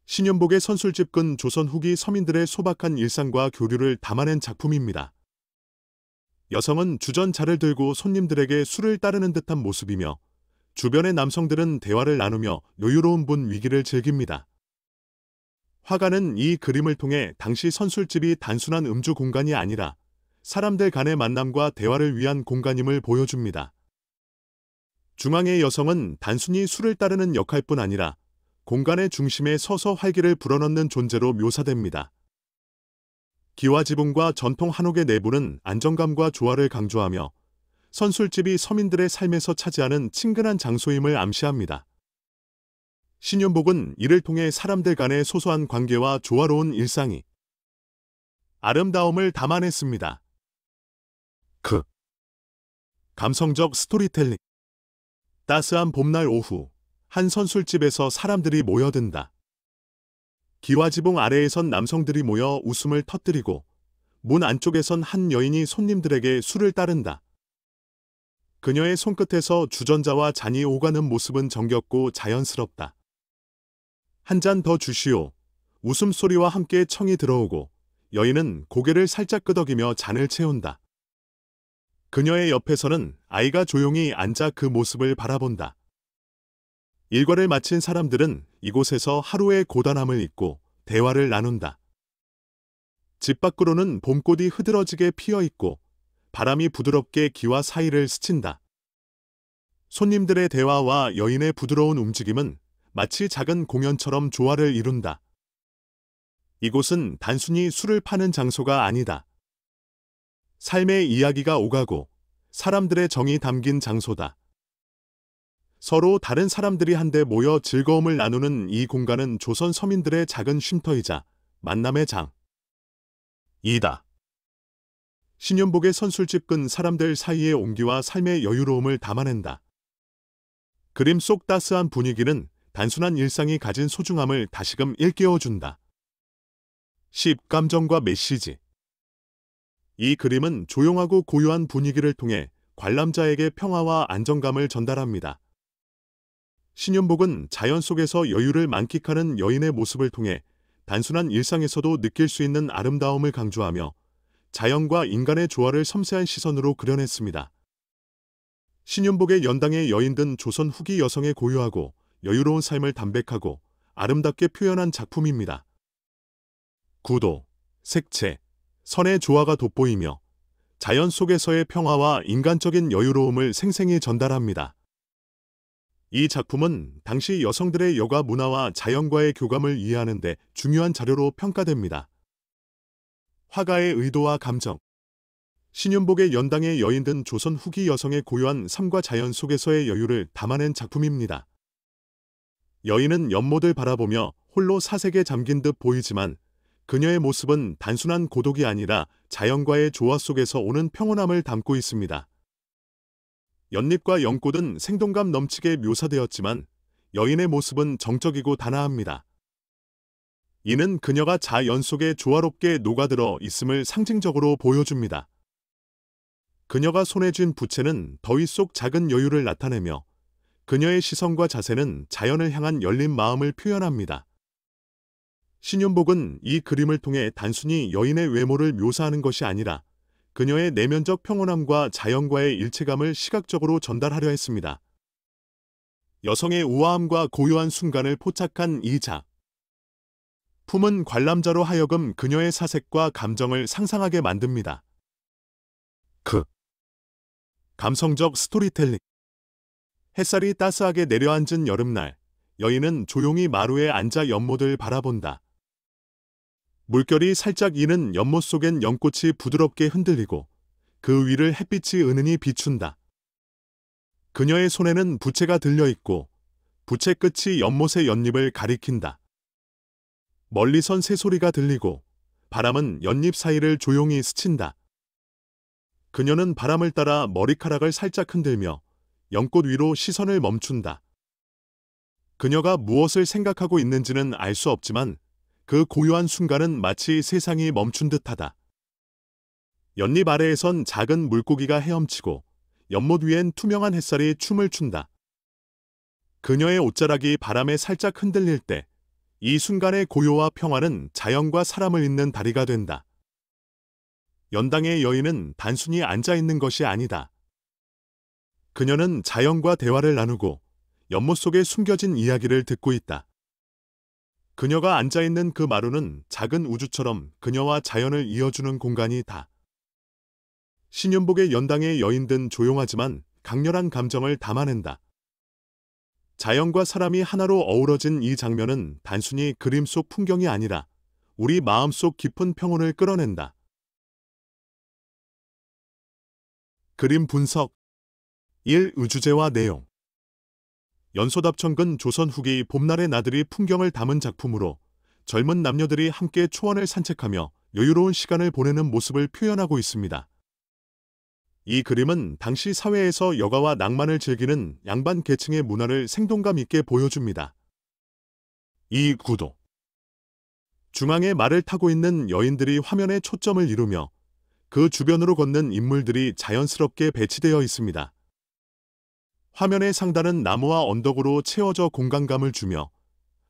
신윤복의 선술집은 조선 후기 서민들의 소박한 일상과 교류를 담아낸 작품입니다. 여성은 주전자를 들고 손님들에게 술을 따르는 듯한 모습이며 주변의 남성들은 대화를 나누며 여유로운 분위기를 즐깁니다. 화가는 이 그림을 통해 당시 선술집이 단순한 음주 공간이 아니라 사람들 간의 만남과 대화를 위한 공간임을 보여줍니다. 중앙의 여성은 단순히 술을 따르는 역할뿐 아니라 공간의 중심에 서서 활기를 불어넣는 존재로 묘사됩니다. 기와 지붕과 전통 한옥의 내부는 안정감과 조화를 강조하며 선술집이 서민들의 삶에서 차지하는 친근한 장소임을 암시합니다. 신윤복은 이를 통해 사람들 간의 소소한 관계와 조화로운 일상이 아름다움을 담아냈습니다. 감성적 스토리텔링. 따스한 봄날 오후, 한 선술집에서 사람들이 모여든다. 기와 지붕 아래에선 남성들이 모여 웃음을 터뜨리고 문 안쪽에선 한 여인이 손님들에게 술을 따른다. 그녀의 손끝에서 주전자와 잔이 오가는 모습은 정겹고 자연스럽다. 한 잔 더 주시오. 웃음소리와 함께 청이 들어오고 여인은 고개를 살짝 끄덕이며 잔을 채운다. 그녀의 옆에서는 아이가 조용히 앉아 그 모습을 바라본다. 일과를 마친 사람들은 이곳에서 하루의 고단함을 잊고 대화를 나눈다. 집 밖으로는 봄꽃이 흐드러지게 피어 있고 바람이 부드럽게 기와 사이를 스친다. 손님들의 대화와 여인의 부드러운 움직임은 마치 작은 공연처럼 조화를 이룬다. 이곳은 단순히 술을 파는 장소가 아니다. 삶의 이야기가 오가고 사람들의 정이 담긴 장소다. 서로 다른 사람들이 한데 모여 즐거움을 나누는 이 공간은 조선 서민들의 작은 쉼터이자 만남의 장이다. 신윤복의 선술집은 사람들 사이의 온기와 삶의 여유로움을 담아낸다. 그림 속 따스한 분위기는 단순한 일상이 가진 소중함을 다시금 일깨워준다. 10. 감정과 메시지. 이 그림은 조용하고 고요한 분위기를 통해 관람자에게 평화와 안정감을 전달합니다. 신윤복은 자연 속에서 여유를 만끽하는 여인의 모습을 통해 단순한 일상에서도 느낄 수 있는 아름다움을 강조하며 자연과 인간의 조화를 섬세한 시선으로 그려냈습니다. 신윤복의 연당의 여인은 조선 후기 여성의 고요하고 여유로운 삶을 담백하고 아름답게 표현한 작품입니다. 구도, 색채, 선의 조화가 돋보이며 자연 속에서의 평화와 인간적인 여유로움을 생생히 전달합니다. 이 작품은 당시 여성들의 여가 문화와 자연과의 교감을 이해하는 데 중요한 자료로 평가됩니다. 화가의 의도와 감정. 신윤복의 연당의 여인은 조선 후기 여성의 고요한 삶과 자연 속에서의 여유를 담아낸 작품입니다. 여인은 연못을 바라보며 홀로 사색에 잠긴 듯 보이지만 그녀의 모습은 단순한 고독이 아니라 자연과의 조화 속에서 오는 평온함을 담고 있습니다. 연잎과 연꽃은 생동감 넘치게 묘사되었지만 여인의 모습은 정적이고 단아합니다. 이는 그녀가 자연 속에 조화롭게 녹아들어 있음을 상징적으로 보여줍니다. 그녀가 손에 쥔 부채는 더위 속 작은 여유를 나타내며 그녀의 시선과 자세는 자연을 향한 열린 마음을 표현합니다. 신윤복은 이 그림을 통해 단순히 여인의 외모를 묘사하는 것이 아니라 그녀의 내면적 평온함과 자연과의 일체감을 시각적으로 전달하려 했습니다. 여성의 우아함과 고요한 순간을 포착한 이 작품은 관람자로 하여금 그녀의 사색과 감정을 상상하게 만듭니다. 감성적 스토리텔링. 햇살이 따스하게 내려앉은 여름날, 여인은 조용히 마루에 앉아 연못을 바라본다. 물결이 살짝 이는 연못 속엔 연꽃이 부드럽게 흔들리고 그 위를 햇빛이 은은히 비춘다. 그녀의 손에는 부채가 들려있고 부채 끝이 연못의 연잎을 가리킨다. 멀리선 새소리가 들리고 바람은 연잎 사이를 조용히 스친다. 그녀는 바람을 따라 머리카락을 살짝 흔들며 연꽃 위로 시선을 멈춘다. 그녀가 무엇을 생각하고 있는지는 알 수 없지만 그 고요한 순간은 마치 세상이 멈춘 듯하다. 연잎 아래에선 작은 물고기가 헤엄치고 연못 위엔 투명한 햇살이 춤을 춘다. 그녀의 옷자락이 바람에 살짝 흔들릴 때 이 순간의 고요와 평화는 자연과 사람을 잇는 다리가 된다. 연당의 여인은 단순히 앉아있는 것이 아니다. 그녀는 자연과 대화를 나누고 연못 속에 숨겨진 이야기를 듣고 있다. 그녀가 앉아있는 그 마루는 작은 우주처럼 그녀와 자연을 이어주는 공간이다. 신윤복의 연당의 여인든 조용하지만 강렬한 감정을 담아낸다. 자연과 사람이 하나로 어우러진 이 장면은 단순히 그림 속 풍경이 아니라 우리 마음속 깊은 평온을 끌어낸다. 그림 분석 1. 의주제와 내용. 연소답천근 조선 후기 봄날의 나들이 풍경을 담은 작품으로 젊은 남녀들이 함께 초원을 산책하며 여유로운 시간을 보내는 모습을 표현하고 있습니다. 이 그림은 당시 사회에서 여가와 낭만을 즐기는 양반 계층의 문화를 생동감 있게 보여줍니다. 2. 구도. 중앙에 말을 타고 있는 여인들이 화면에 초점을 이루며 그 주변으로 걷는 인물들이 자연스럽게 배치되어 있습니다. 화면의 상단은 나무와 언덕으로 채워져 공간감을 주며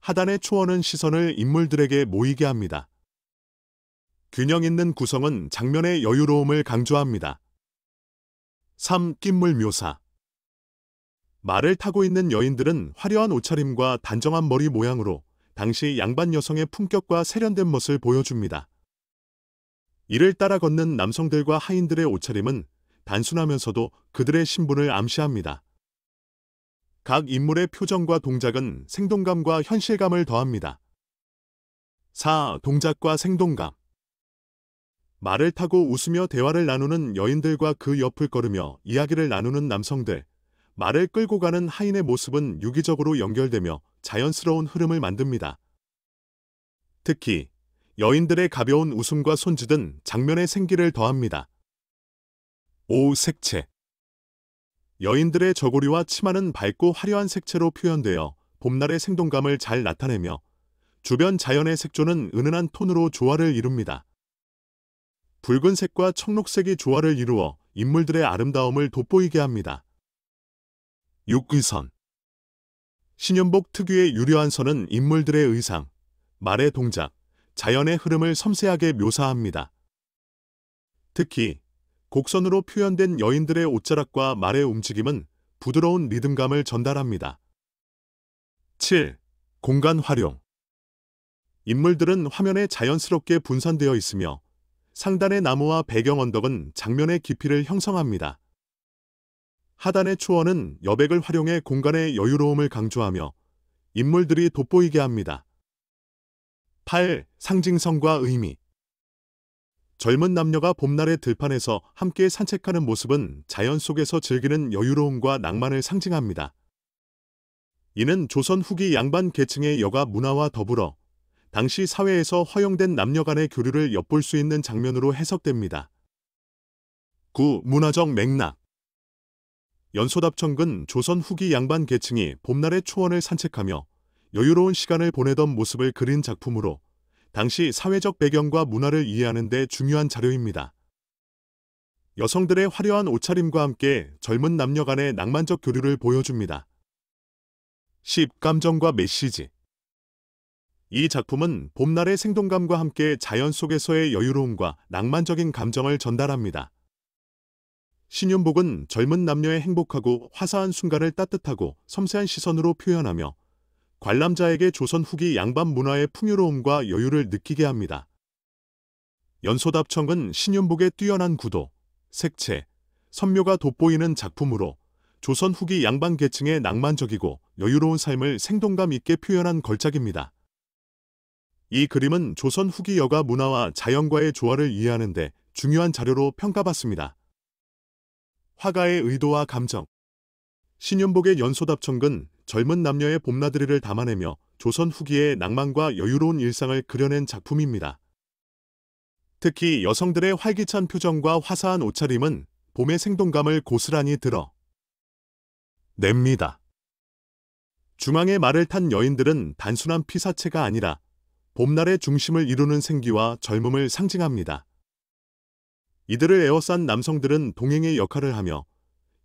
하단의 초원은 시선을 인물들에게 모이게 합니다. 균형 있는 구성은 장면의 여유로움을 강조합니다. 3. 낌물 묘사. 말을 타고 있는 여인들은 화려한 옷차림과 단정한 머리 모양으로 당시 양반 여성의 품격과 세련된 멋을 보여줍니다. 이를 따라 걷는 남성들과 하인들의 옷차림은 단순하면서도 그들의 신분을 암시합니다. 각 인물의 표정과 동작은 생동감과 현실감을 더합니다. 4. 동작과 생동감. 말을 타고 웃으며 대화를 나누는 여인들과 그 옆을 걸으며 이야기를 나누는 남성들, 말을 끌고 가는 하인의 모습은 유기적으로 연결되며 자연스러운 흐름을 만듭니다. 특히 여인들의 가벼운 웃음과 손짓은 장면의 생기를 더합니다. 5. 색채. 여인들의 저고리와 치마는 밝고 화려한 색채로 표현되어 봄날의 생동감을 잘 나타내며 주변 자연의 색조는 은은한 톤으로 조화를 이룹니다. 붉은색과 청록색이 조화를 이루어 인물들의 아름다움을 돋보이게 합니다. 6. 의선. 신윤복 특유의 유려한 선은 인물들의 의상, 말의 동작, 자연의 흐름을 섬세하게 묘사합니다. 특히 곡선으로 표현된 여인들의 옷자락과 말의 움직임은 부드러운 리듬감을 전달합니다. 7. 공간 활용. 인물들은 화면에 자연스럽게 분산되어 있으며 상단의 나무와 배경 언덕은 장면의 깊이를 형성합니다. 하단의 초원은 여백을 활용해 공간의 여유로움을 강조하며 인물들이 돋보이게 합니다. 8. 상징성과 의미. 젊은 남녀가 봄날의 들판에서 함께 산책하는 모습은 자연 속에서 즐기는 여유로움과 낭만을 상징합니다. 이는 조선 후기 양반 계층의 여가 문화와 더불어 당시 사회에서 허용된 남녀 간의 교류를 엿볼 수 있는 장면으로 해석됩니다. 9. 문화적 맥락. 연소답천근 조선 후기 양반 계층이 봄날의 초원을 산책하며 여유로운 시간을 보내던 모습을 그린 작품으로 당시 사회적 배경과 문화를 이해하는 데 중요한 자료입니다. 여성들의 화려한 옷차림과 함께 젊은 남녀 간의 낭만적 교류를 보여줍니다. 10. 감정과 메시지. 이 작품은 봄날의 생동감과 함께 자연 속에서의 여유로움과 낭만적인 감정을 전달합니다. 신윤복은 젊은 남녀의 행복하고 화사한 순간을 따뜻하고 섬세한 시선으로 표현하며 관람자에게 조선 후기 양반 문화의 풍요로움과 여유를 느끼게 합니다. 연소답청은 신윤복의 뛰어난 구도, 색채, 선묘가 돋보이는 작품으로 조선 후기 양반 계층의 낭만적이고 여유로운 삶을 생동감 있게 표현한 걸작입니다. 이 그림은 조선 후기 여가 문화와 자연과의 조화를 이해하는 데 중요한 자료로 평가받습니다. 화가의 의도와 감정. 신윤복의 연소답청은 젊은 남녀의 봄나들이를 담아내며 조선 후기의 낭만과 여유로운 일상을 그려낸 작품입니다. 특히 여성들의 활기찬 표정과 화사한 옷차림은 봄의 생동감을 고스란히 드러냅니다. 중앙에 말을 탄 여인들은 단순한 피사체가 아니라 봄날의 중심을 이루는 생기와 젊음을 상징합니다. 이들을 에워싼 남성들은 동행의 역할을 하며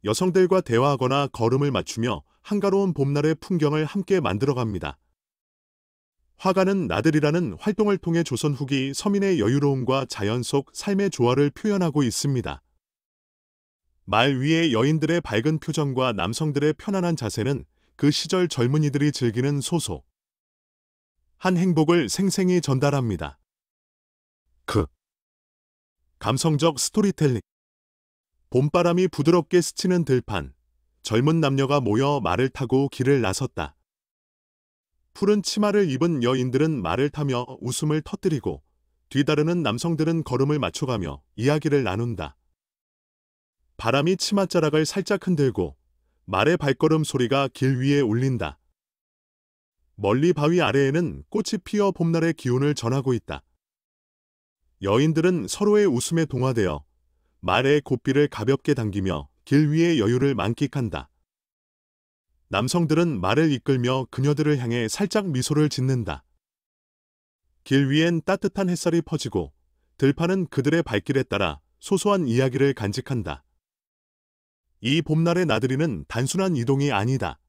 여성들과 대화하거나 걸음을 맞추며 한가로운 봄날의 풍경을 함께 만들어갑니다. 화가는 나들이라는 활동을 통해 조선 후기 서민의 여유로움과 자연 속 삶의 조화를 표현하고 있습니다. 말 위의 여인들의 밝은 표정과 남성들의 편안한 자세는 그 시절 젊은이들이 즐기는 소소, 한 행복을 생생히 전달합니다. 감성적 스토리텔링. 봄바람이 부드럽게 스치는 들판. 젊은 남녀가 모여 말을 타고 길을 나섰다. 푸른 치마를 입은 여인들은 말을 타며 웃음을 터뜨리고 뒤따르는 남성들은 걸음을 맞춰가며 이야기를 나눈다. 바람이 치맛자락을 살짝 흔들고 말의 발걸음 소리가 길 위에 울린다. 멀리 바위 아래에는 꽃이 피어 봄날의 기운을 전하고 있다. 여인들은 서로의 웃음에 동화되어 말의 고삐를 가볍게 당기며 길 위의 여유를 만끽한다. 남성들은 말을 이끌며 그녀들을 향해 살짝 미소를 짓는다. 길 위엔 따뜻한 햇살이 퍼지고 들판은 그들의 발길에 따라 소소한 이야기를 간직한다. 이 봄날의 나들이는 단순한 이동이 아니다.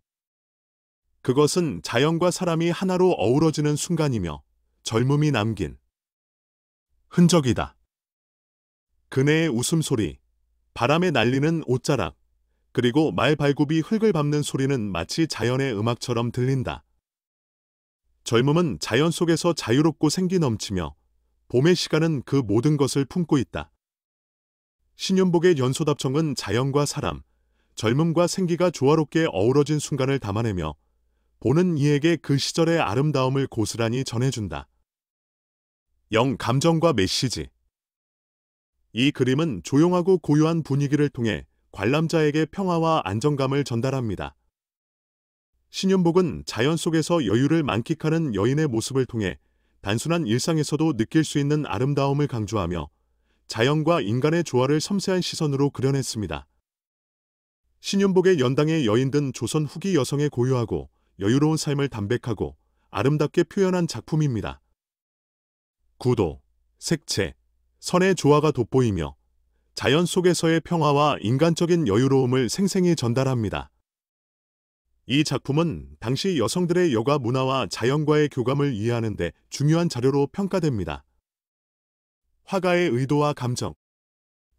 그것은 자연과 사람이 하나로 어우러지는 순간이며 젊음이 남긴 흔적이다. 그네의 웃음소리, 바람에 날리는 옷자락, 그리고 말발굽이 흙을 밟는 소리는 마치 자연의 음악처럼 들린다. 젊음은 자연 속에서 자유롭고 생기 넘치며 봄의 시간은 그 모든 것을 품고 있다. 신윤복의 연소답청은 자연과 사람, 젊음과 생기가 조화롭게 어우러진 순간을 담아내며 보는 이에게 그 시절의 아름다움을 고스란히 전해준다. 감정과 메시지. 이 그림은 조용하고 고요한 분위기를 통해 관람자에게 평화와 안정감을 전달합니다. 신윤복은 자연 속에서 여유를 만끽하는 여인의 모습을 통해 단순한 일상에서도 느낄 수 있는 아름다움을 강조하며 자연과 인간의 조화를 섬세한 시선으로 그려냈습니다. 신윤복의 연당의 여인은 조선 후기 여성의 고요하고 여유로운 삶을 담백하고 아름답게 표현한 작품입니다. 구도, 색채, 선의 조화가 돋보이며 자연 속에서의 평화와 인간적인 여유로움을 생생히 전달합니다. 이 작품은 당시 여성들의 여가 문화와 자연과의 교감을 이해하는 데 중요한 자료로 평가됩니다. 화가의 의도와 감정.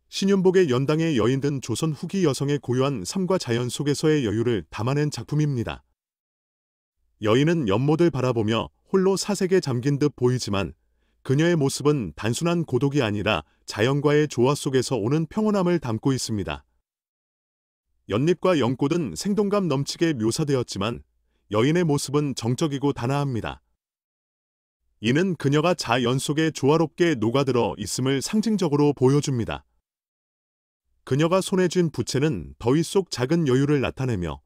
신윤복의 연당의 여인은 조선 후기 여성의 고요한 삶과 자연 속에서의 여유를 담아낸 작품입니다. 여인은 연못을 바라보며 홀로 사색에 잠긴 듯 보이지만 그녀의 모습은 단순한 고독이 아니라 자연과의 조화 속에서 오는 평온함을 담고 있습니다. 연잎과 연꽃은 생동감 넘치게 묘사되었지만 여인의 모습은 정적이고 단아합니다. 이는 그녀가 자연 속에 조화롭게 녹아들어 있음을 상징적으로 보여줍니다. 그녀가 손에 쥔 부채는 더위 속 작은 여유를 나타내며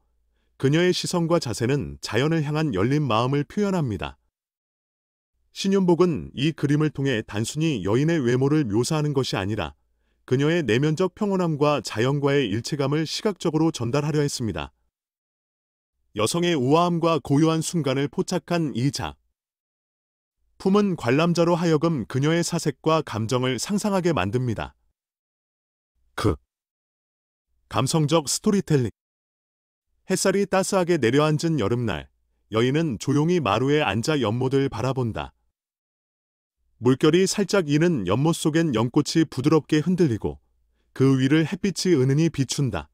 그녀의 시선과 자세는 자연을 향한 열린 마음을 표현합니다. 신윤복은 이 그림을 통해 단순히 여인의 외모를 묘사하는 것이 아니라 그녀의 내면적 평온함과 자연과의 일체감을 시각적으로 전달하려 했습니다. 여성의 우아함과 고요한 순간을 포착한 이 작품은 관람자로 하여금 그녀의 사색과 감정을 상상하게 만듭니다. 감성적 스토리텔링. 햇살이 따스하게 내려앉은 여름날, 여인은 조용히 마루에 앉아 연못을 바라본다. 물결이 살짝 이는 연못 속엔 연꽃이 부드럽게 흔들리고 그 위를 햇빛이 은은히 비춘다.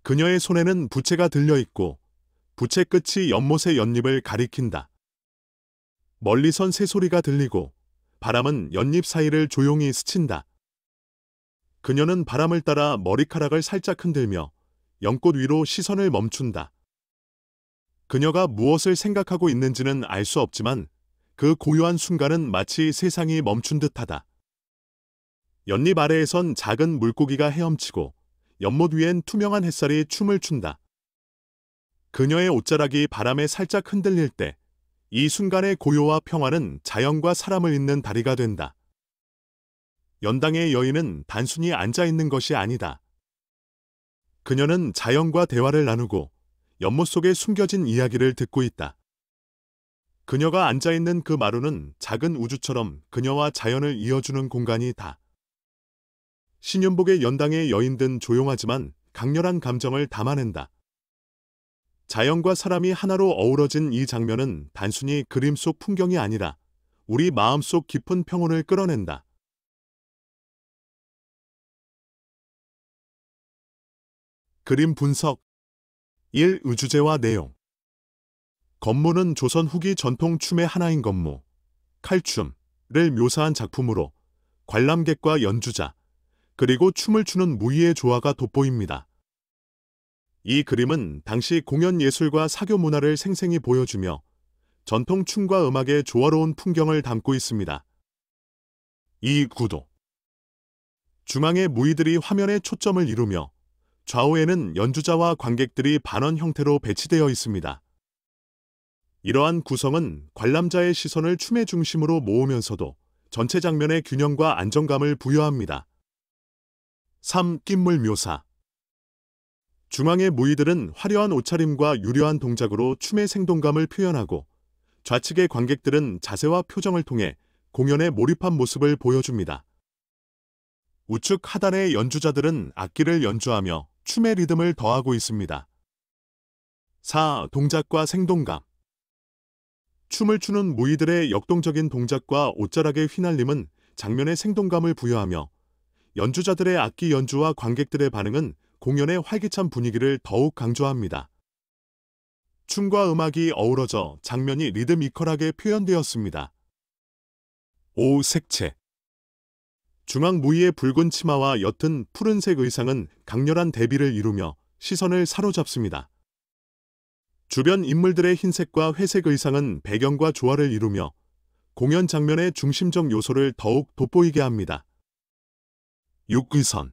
그녀의 손에는 부채가 들려있고 부채 끝이 연못의 연잎을 가리킨다. 멀리선 새소리가 들리고 바람은 연잎 사이를 조용히 스친다. 그녀는 바람을 따라 머리카락을 살짝 흔들며 연꽃 위로 시선을 멈춘다. 그녀가 무엇을 생각하고 있는지는 알 수 없지만 그 고요한 순간은 마치 세상이 멈춘 듯하다. 연잎 아래에선 작은 물고기가 헤엄치고 연못 위엔 투명한 햇살이 춤을 춘다. 그녀의 옷자락이 바람에 살짝 흔들릴 때 이 순간의 고요와 평화는 자연과 사람을 잇는 다리가 된다. 연당의 여인은 단순히 앉아있는 것이 아니다. 그녀는 자연과 대화를 나누고 연못 속에 숨겨진 이야기를 듣고 있다. 그녀가 앉아있는 그 마루는 작은 우주처럼 그녀와 자연을 이어주는 공간이다. 신윤복의 연당의 여인은 조용하지만 강렬한 감정을 담아낸다. 자연과 사람이 하나로 어우러진 이 장면은 단순히 그림 속 풍경이 아니라 우리 마음속 깊은 평온을 끌어낸다. 그림 분석 1. 우주제와 내용. 건무는 조선 후기 전통 춤의 하나인 건무, 칼춤을 묘사한 작품으로 관람객과 연주자, 그리고 춤을 추는 무희의 조화가 돋보입니다. 이 그림은 당시 공연 예술과 사교 문화를 생생히 보여주며 전통 춤과 음악의 조화로운 풍경을 담고 있습니다. 이 구도. 중앙의 무희들이 화면에 초점을 이루며 좌우에는 연주자와 관객들이 반원 형태로 배치되어 있습니다. 이러한 구성은 관람자의 시선을 춤의 중심으로 모으면서도 전체 장면의 균형과 안정감을 부여합니다. 3. 낌물 묘사. 중앙의 무희들은 화려한 옷차림과 유려한 동작으로 춤의 생동감을 표현하고 좌측의 관객들은 자세와 표정을 통해 공연에 몰입한 모습을 보여줍니다. 우측 하단의 연주자들은 악기를 연주하며 춤의 리듬을 더하고 있습니다. 4. 동작과 생동감. 춤을 추는 무희들의 역동적인 동작과 옷자락의 휘날림은 장면에 생동감을 부여하며 연주자들의 악기 연주와 관객들의 반응은 공연의 활기찬 분위기를 더욱 강조합니다. 춤과 음악이 어우러져 장면이 리드미컬하게 표현되었습니다. 5. 색채. 중앙 무희의 붉은 치마와 옅은 푸른색 의상은 강렬한 대비를 이루며 시선을 사로잡습니다. 주변 인물들의 흰색과 회색 의상은 배경과 조화를 이루며 공연 장면의 중심적 요소를 더욱 돋보이게 합니다. 6. 선.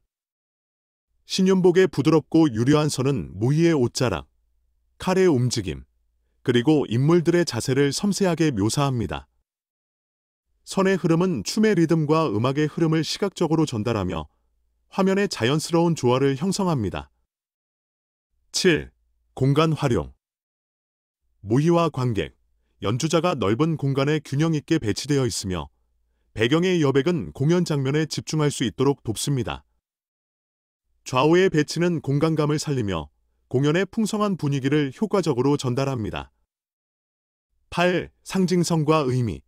신윤복의 부드럽고 유려한 선은 무희의 옷자락, 칼의 움직임, 그리고 인물들의 자세를 섬세하게 묘사합니다. 선의 흐름은 춤의 리듬과 음악의 흐름을 시각적으로 전달하며 화면의 자연스러운 조화를 형성합니다. 7. 공간 활용. 무희와 관객, 연주자가 넓은 공간에 균형 있게 배치되어 있으며 배경의 여백은 공연 장면에 집중할 수 있도록 돕습니다. 좌우의 배치는 공간감을 살리며 공연의 풍성한 분위기를 효과적으로 전달합니다. 8. 상징성과 의미.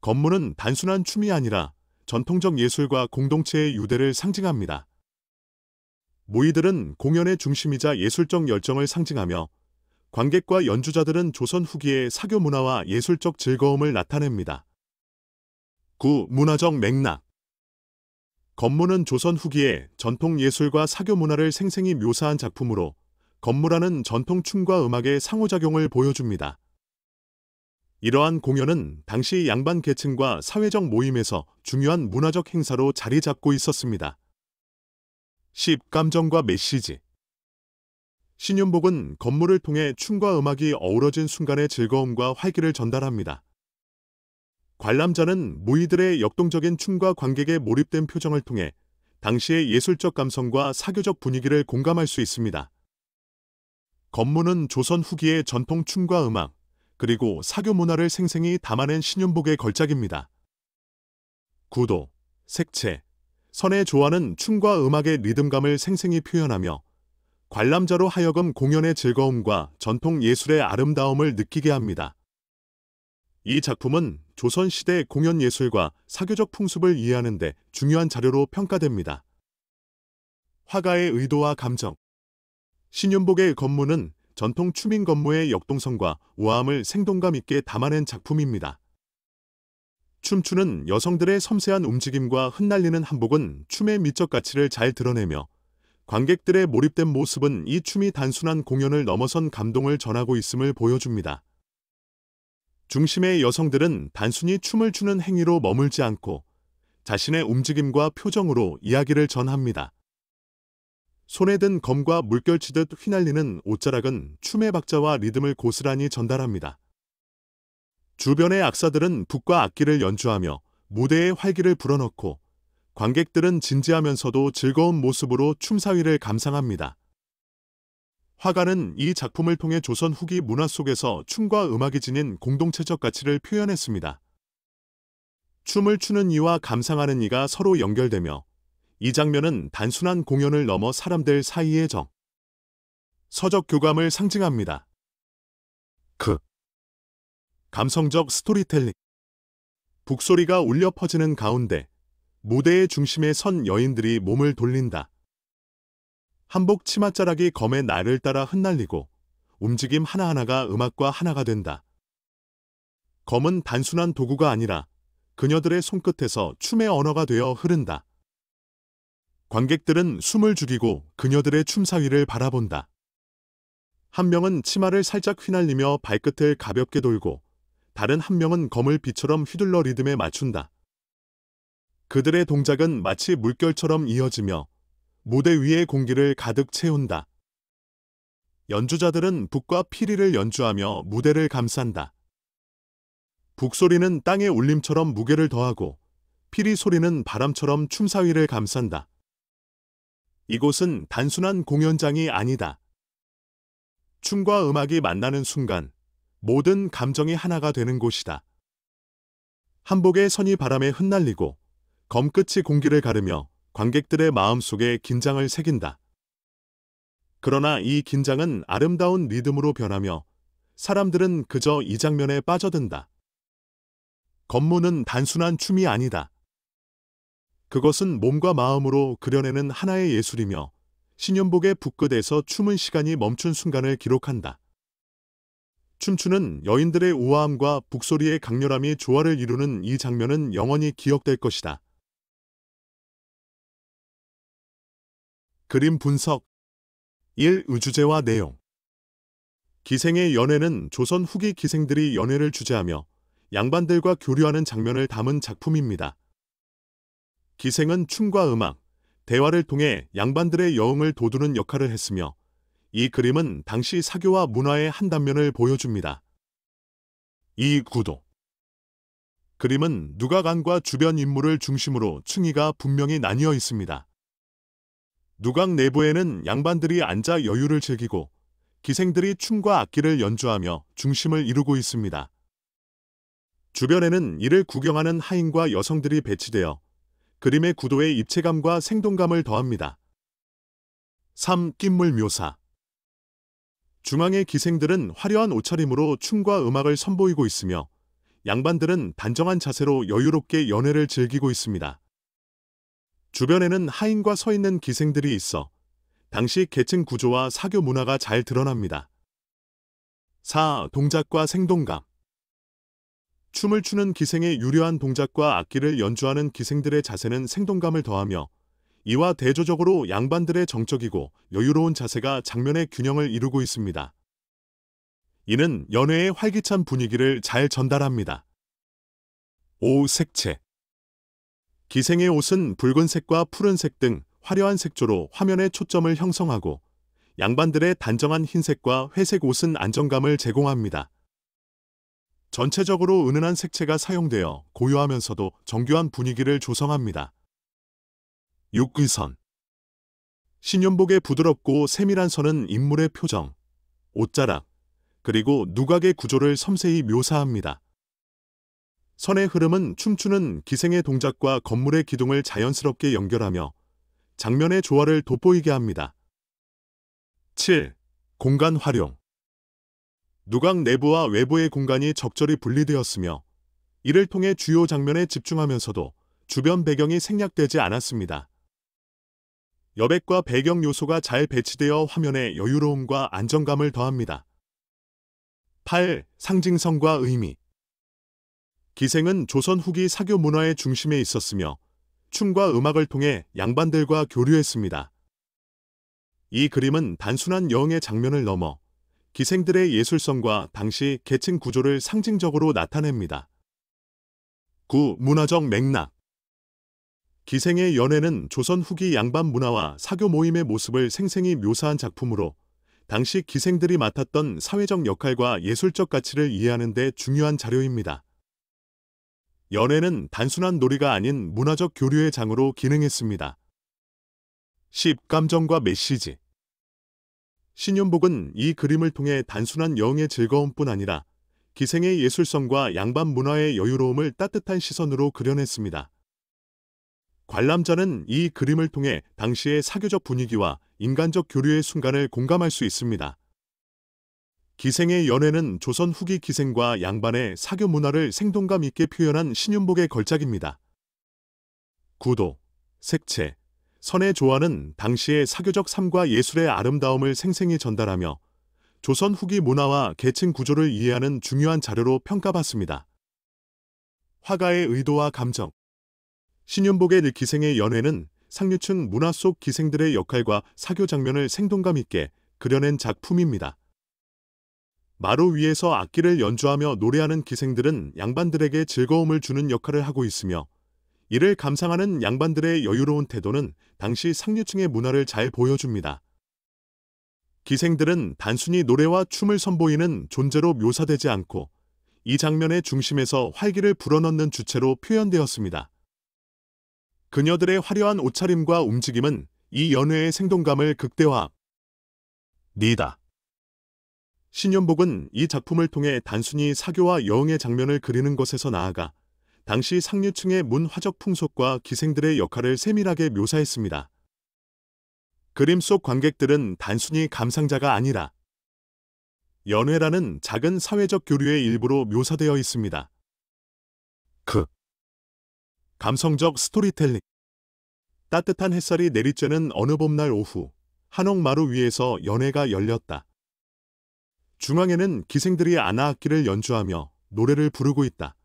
건무는 단순한 춤이 아니라 전통적 예술과 공동체의 유대를 상징합니다. 무희들은 공연의 중심이자 예술적 열정을 상징하며 관객과 연주자들은 조선 후기의 사교 문화와 예술적 즐거움을 나타냅니다. 9. 문화적 맥락. 건무는 조선 후기의 전통 예술과 사교 문화를 생생히 묘사한 작품으로 건무라는 전통 춤과 음악의 상호작용을 보여줍니다. 이러한 공연은 당시 양반 계층과 사회적 모임에서 중요한 문화적 행사로 자리 잡고 있었습니다. 10. 감정과 메시지. 신윤복은 건무를 통해 춤과 음악이 어우러진 순간의 즐거움과 활기를 전달합니다. 관람자는 무희들의 역동적인 춤과 관객의 몰입된 표정을 통해 당시의 예술적 감성과 사교적 분위기를 공감할 수 있습니다. 건무는 조선 후기의 전통 춤과 음악, 그리고 사교 문화를 생생히 담아낸 신윤복의 걸작입니다. 구도, 색채, 선의 조화는 춤과 음악의 리듬감을 생생히 표현하며 관람자로 하여금 공연의 즐거움과 전통 예술의 아름다움을 느끼게 합니다. 이 작품은 조선시대 공연 예술과 사교적 풍습을 이해하는 데 중요한 자료로 평가됩니다. 화가의 의도와 감정. 신윤복의 건무는 전통 춤인 건무의 역동성과 우아함을 생동감 있게 담아낸 작품입니다. 춤추는 여성들의 섬세한 움직임과 흩날리는 한복은 춤의 미적 가치를 잘 드러내며 관객들의 몰입된 모습은 이 춤이 단순한 공연을 넘어선 감동을 전하고 있음을 보여줍니다. 중심의 여성들은 단순히 춤을 추는 행위로 머물지 않고 자신의 움직임과 표정으로 이야기를 전합니다. 손에 든 검과 물결치듯 휘날리는 옷자락은 춤의 박자와 리듬을 고스란히 전달합니다. 주변의 악사들은 북과 악기를 연주하며 무대에 활기를 불어넣고 관객들은 진지하면서도 즐거운 모습으로 춤사위를 감상합니다. 화가는 이 작품을 통해 조선 후기 문화 속에서 춤과 음악이 지닌 공동체적 가치를 표현했습니다. 춤을 추는 이와 감상하는 이가 서로 연결되며 이 장면은 단순한 공연을 넘어 사람들 사이의 서적 교감을 상징합니다. 감성적 스토리텔링. 북소리가 울려 퍼지는 가운데 무대의 중심에 선 여인들이 몸을 돌린다. 한복 치맛자락이 검의 날을 따라 흩날리고 움직임 하나하나가 음악과 하나가 된다. 검은 단순한 도구가 아니라 그녀들의 손끝에서 춤의 언어가 되어 흐른다. 관객들은 숨을 죽이고 그녀들의 춤사위를 바라본다. 한 명은 치마를 살짝 휘날리며 발끝을 가볍게 돌고 다른 한 명은 검을 비처럼 휘둘러 리듬에 맞춘다. 그들의 동작은 마치 물결처럼 이어지며 무대 위의 공기를 가득 채운다. 연주자들은 북과 피리를 연주하며 무대를 감싼다. 북소리는 땅의 울림처럼 무게를 더하고 피리 소리는 바람처럼 춤사위를 감싼다. 이곳은 단순한 공연장이 아니다. 춤과 음악이 만나는 순간 모든 감정이 하나가 되는 곳이다. 한복의 선이 바람에 흩날리고 검끝이 공기를 가르며 관객들의 마음속에 긴장을 새긴다. 그러나 이 긴장은 아름다운 리듬으로 변하며 사람들은 그저 이 장면에 빠져든다. 검무는 단순한 춤이 아니다. 그것은 몸과 마음으로 그려내는 하나의 예술이며 신연복의 북끝에서 춤은 시간이 멈춘 순간을 기록한다. 춤추는 여인들의 우아함과 북소리의 강렬함이 조화를 이루는 이 장면은 영원히 기억될 것이다. 그림 분석 1. 의주제와 내용. 기생의 연애는 조선 후기 기생들이 연애를 주제하며 양반들과 교류하는 장면을 담은 작품입니다. 기생은 춤과 음악, 대화를 통해 양반들의 여흥을 돋우는 역할을 했으며 이 그림은 당시 사교와 문화의 한 단면을 보여줍니다. 2. 구도. 그림은 누각안과 주변 인물을 중심으로 층위가 분명히 나뉘어 있습니다. 누각 내부에는 양반들이 앉아 여유를 즐기고 기생들이 춤과 악기를 연주하며 중심을 이루고 있습니다. 주변에는 이를 구경하는 하인과 여성들이 배치되어 그림의 구도에 입체감과 생동감을 더합니다. 3. 낀물 묘사. 중앙의 기생들은 화려한 옷차림으로 춤과 음악을 선보이고 있으며 양반들은 단정한 자세로 여유롭게 연애를 즐기고 있습니다. 주변에는 하인과 서 있는 기생들이 있어 당시 계층 구조와 사교 문화가 잘 드러납니다. 4. 동작과 생동감. 춤을 추는 기생의 유려한 동작과 악기를 연주하는 기생들의 자세는 생동감을 더하며 이와 대조적으로 양반들의 정적이고 여유로운 자세가 장면의 균형을 이루고 있습니다. 이는 연회의 활기찬 분위기를 잘 전달합니다. 5. 색채. 기생의 옷은 붉은색과 푸른색 등 화려한 색조로 화면의 초점을 형성하고 양반들의 단정한 흰색과 회색 옷은 안정감을 제공합니다. 전체적으로 은은한 색채가 사용되어 고요하면서도 정교한 분위기를 조성합니다. 6. 의선. 신연복의 부드럽고 세밀한 선은 인물의 표정, 옷자락, 그리고 누각의 구조를 섬세히 묘사합니다. 선의 흐름은 춤추는 기생의 동작과 건물의 기둥을 자연스럽게 연결하며 장면의 조화를 돋보이게 합니다. 7. 공간 활용. 누각 내부와 외부의 공간이 적절히 분리되었으며 이를 통해 주요 장면에 집중하면서도 주변 배경이 생략되지 않았습니다. 여백과 배경 요소가 잘 배치되어 화면에 여유로움과 안정감을 더합니다. 8. 상징성과 의미. 기생은 조선 후기 사교 문화의 중심에 있었으며 춤과 음악을 통해 양반들과 교류했습니다. 이 그림은 단순한 여흥의 장면을 넘어 기생들의 예술성과 당시 계층 구조를 상징적으로 나타냅니다. 9. 문화적 맥락. 기생의 연애는 조선 후기 양반 문화와 사교 모임의 모습을 생생히 묘사한 작품으로 당시 기생들이 맡았던 사회적 역할과 예술적 가치를 이해하는 데 중요한 자료입니다. 연애는 단순한 놀이가 아닌 문화적 교류의 장으로 기능했습니다. 10. 감정과 메시지. 신연복은 이 그림을 통해 단순한 여흥의 즐거움뿐 아니라 기생의 예술성과 양반 문화의 여유로움을 따뜻한 시선으로 그려냈습니다. 관람자는 이 그림을 통해 당시의 사교적 분위기와 인간적 교류의 순간을 공감할 수 있습니다. 기생의 연애는 조선 후기 기생과 양반의 사교 문화를 생동감 있게 표현한 신윤복의 걸작입니다. 구도, 색채, 선의 조화는 당시의 사교적 삶과 예술의 아름다움을 생생히 전달하며 조선 후기 문화와 계층 구조를 이해하는 중요한 자료로 평가받습니다. 화가의 의도와 감정. 신윤복의 기생의 연회는 상류층 문화 속 기생들의 역할과 사교 장면을 생동감 있게 그려낸 작품입니다. 마루 위에서 악기를 연주하며 노래하는 기생들은 양반들에게 즐거움을 주는 역할을 하고 있으며, 이를 감상하는 양반들의 여유로운 태도는 당시 상류층의 문화를 잘 보여줍니다. 기생들은 단순히 노래와 춤을 선보이는 존재로 묘사되지 않고 이 장면의 중심에서 활기를 불어넣는 주체로 표현되었습니다. 그녀들의 화려한 옷차림과 움직임은 이 연회의 생동감을 극대화합니다. 신윤복은 이 작품을 통해 단순히 사교와 여흥의 장면을 그리는 것에서 나아가 당시 상류층의 문화적 풍속과 기생들의 역할을 세밀하게 묘사했습니다. 그림 속 관객들은 단순히 감상자가 아니라 연회라는 작은 사회적 교류의 일부로 묘사되어 있습니다. 감성적 스토리텔링. 따뜻한 햇살이 내리쬐는 어느 봄날 오후, 한옥마루 위에서 연회가 열렸다. 중앙에는 기생들이 안하악기를 연주하며 노래를 부르고 있다.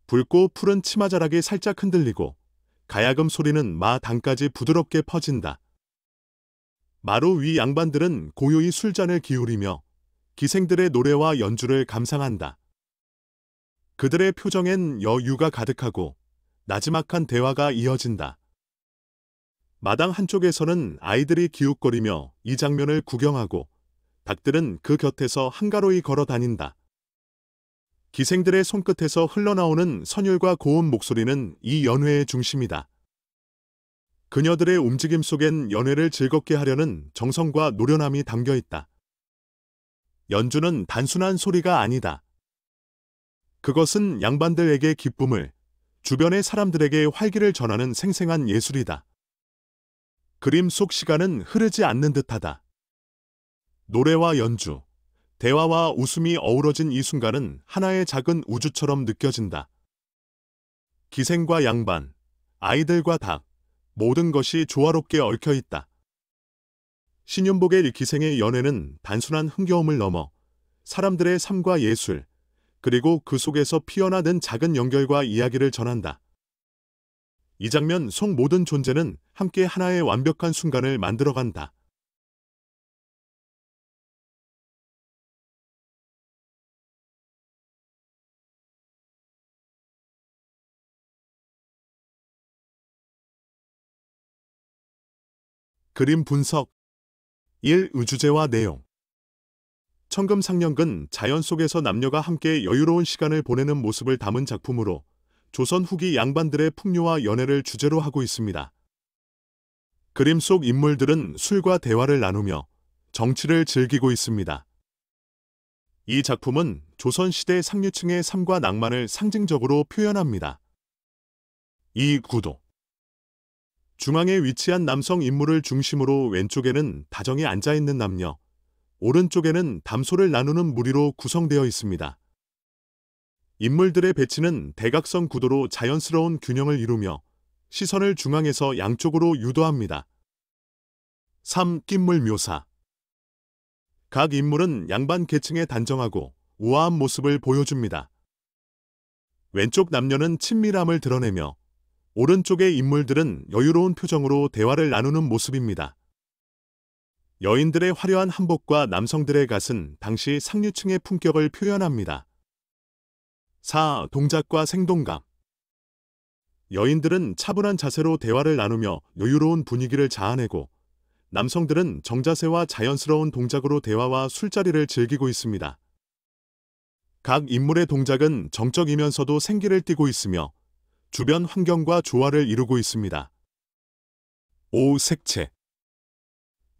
붉고 푸른 치마자락이 살짝 흔들리고 가야금 소리는 마당까지 부드럽게 퍼진다. 마루 위 양반들은 고요히 술잔을 기울이며 기생들의 노래와 연주를 감상한다. 그들의 표정엔 여유가 가득하고 나지막한 대화가 이어진다. 마당 한쪽에서는 아이들이 기웃거리며 이 장면을 구경하고 닭들은 그 곁에서 한가로이 걸어 다닌다. 기생들의 손끝에서 흘러나오는 선율과 고운 목소리는 이 연회의 중심이다. 그녀들의 움직임 속엔 연회를 즐겁게 하려는 정성과 노련함이 담겨 있다. 연주는 단순한 소리가 아니다. 그것은 양반들에게 기쁨을, 주변의 사람들에게 활기를 전하는 생생한 예술이다. 그림 속 시간은 흐르지 않는 듯하다. 노래와 연주, 대화와 웃음이 어우러진 이 순간은 하나의 작은 우주처럼 느껴진다. 기생과 양반, 아이들과 닭, 모든 것이 조화롭게 얽혀 있다. 신윤복의 기생의 연회는 단순한 흥겨움을 넘어 사람들의 삶과 예술, 그리고 그 속에서 피어나는 작은 연결과 이야기를 전한다. 이 장면 속 모든 존재는 함께 하나의 완벽한 순간을 만들어간다. 그림 분석. 1. 우주제와 내용. 천금상년근 자연 속에서 남녀가 함께 여유로운 시간을 보내는 모습을 담은 작품으로 조선 후기 양반들의 풍요와 연애를 주제로 하고 있습니다. 그림 속 인물들은 술과 대화를 나누며 정치를 즐기고 있습니다. 이 작품은 조선시대 상류층의 삶과 낭만을 상징적으로 표현합니다. 이 구도. 중앙에 위치한 남성 인물을 중심으로 왼쪽에는 다정히 앉아있는 남녀, 오른쪽에는 담소를 나누는 무리로 구성되어 있습니다. 인물들의 배치는 대각선 구도로 자연스러운 균형을 이루며 시선을 중앙에서 양쪽으로 유도합니다. 3. 낌물 묘사. 각 인물은 양반 계층의 단정하고 우아한 모습을 보여줍니다. 왼쪽 남녀는 친밀함을 드러내며 오른쪽의 인물들은 여유로운 표정으로 대화를 나누는 모습입니다. 여인들의 화려한 한복과 남성들의 갓은 당시 상류층의 품격을 표현합니다. 4. 동작과 생동감. 여인들은 차분한 자세로 대화를 나누며 여유로운 분위기를 자아내고 남성들은 정자세와 자연스러운 동작으로 대화와 술자리를 즐기고 있습니다. 각 인물의 동작은 정적이면서도 생기를 띠고 있으며 주변 환경과 조화를 이루고 있습니다. 5. 색채.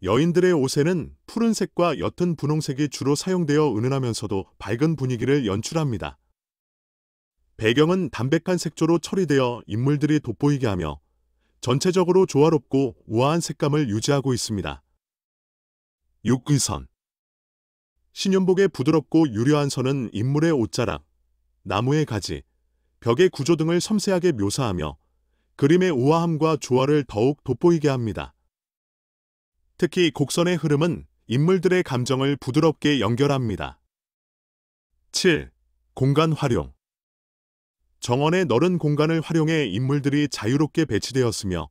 여인들의 옷에는 푸른색과 옅은 분홍색이 주로 사용되어 은은하면서도 밝은 분위기를 연출합니다. 배경은 담백한 색조로 처리되어 인물들이 돋보이게 하며 전체적으로 조화롭고 우아한 색감을 유지하고 있습니다. 6. 선. 신윤복의 부드럽고 유려한 선은 인물의 옷자락, 나무의 가지, 벽의 구조 등을 섬세하게 묘사하며 그림의 우아함과 조화를 더욱 돋보이게 합니다. 특히 곡선의 흐름은 인물들의 감정을 부드럽게 연결합니다. 7. 공간 활용. 정원의 넓은 공간을 활용해 인물들이 자유롭게 배치되었으며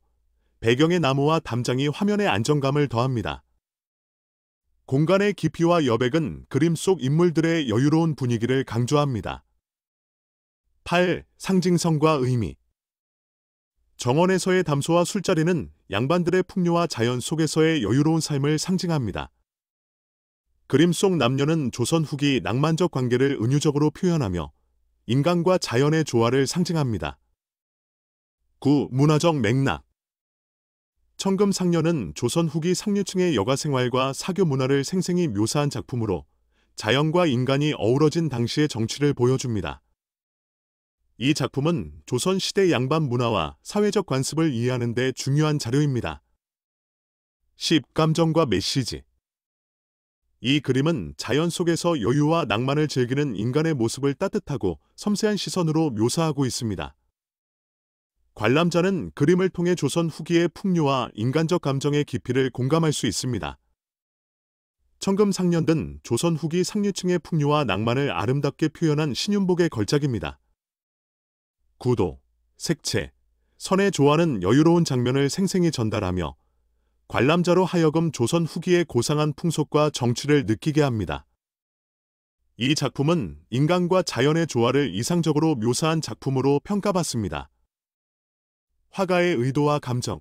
배경의 나무와 담장이 화면에 안정감을 더합니다. 공간의 깊이와 여백은 그림 속 인물들의 여유로운 분위기를 강조합니다. 8. 상징성과 의미. 정원에서의 담소와 술자리는 양반들의 풍요와 자연 속에서의 여유로운 삶을 상징합니다. 그림 속 남녀는 조선 후기 낭만적 관계를 은유적으로 표현하며 인간과 자연의 조화를 상징합니다. 9. 문화적 맥락. 천금상녀는 조선 후기 상류층의 여가 생활과 사교 문화를 생생히 묘사한 작품으로 자연과 인간이 어우러진 당시의 정취를 보여줍니다. 이 작품은 조선 시대 양반 문화와 사회적 관습을 이해하는 데 중요한 자료입니다. 10. 감정과 메시지. 이 그림은 자연 속에서 여유와 낭만을 즐기는 인간의 모습을 따뜻하고 섬세한 시선으로 묘사하고 있습니다. 관람자는 그림을 통해 조선 후기의 풍요와 인간적 감정의 깊이를 공감할 수 있습니다. 천금상년은 조선 후기 상류층의 풍요와 낭만을 아름답게 표현한 신윤복의 걸작입니다. 구도, 색채, 선의 조화는 여유로운 장면을 생생히 전달하며 관람자로 하여금 조선 후기의 고상한 풍속과 정취를 느끼게 합니다. 이 작품은 인간과 자연의 조화를 이상적으로 묘사한 작품으로 평가받습니다. 화가의 의도와 감정.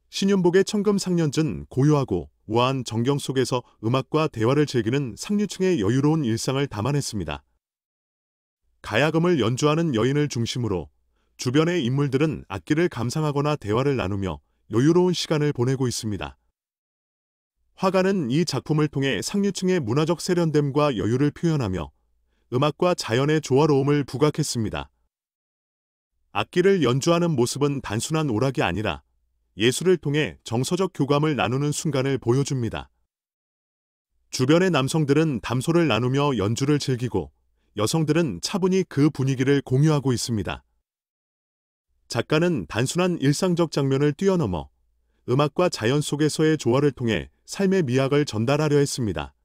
신윤복의 천금상년은 고요하고 우아한 정경 속에서 음악과 대화를 즐기는 상류층의 여유로운 일상을 담아냈습니다. 가야금을 연주하는 여인을 중심으로 주변의 인물들은 악기를 감상하거나 대화를 나누며 여유로운 시간을 보내고 있습니다. 화가는 이 작품을 통해 상류층의 문화적 세련됨과 여유를 표현하며 음악과 자연의 조화로움을 부각했습니다. 악기를 연주하는 모습은 단순한 오락이 아니라 예술을 통해 정서적 교감을 나누는 순간을 보여줍니다. 주변의 남성들은 담소를 나누며 연주를 즐기고 여성들은 차분히 그 분위기를 공유하고 있습니다. 작가는 단순한 일상적 장면을 뛰어넘어 음악과 자연 속에서의 조화를 통해 삶의 미학을 전달하려 했습니다.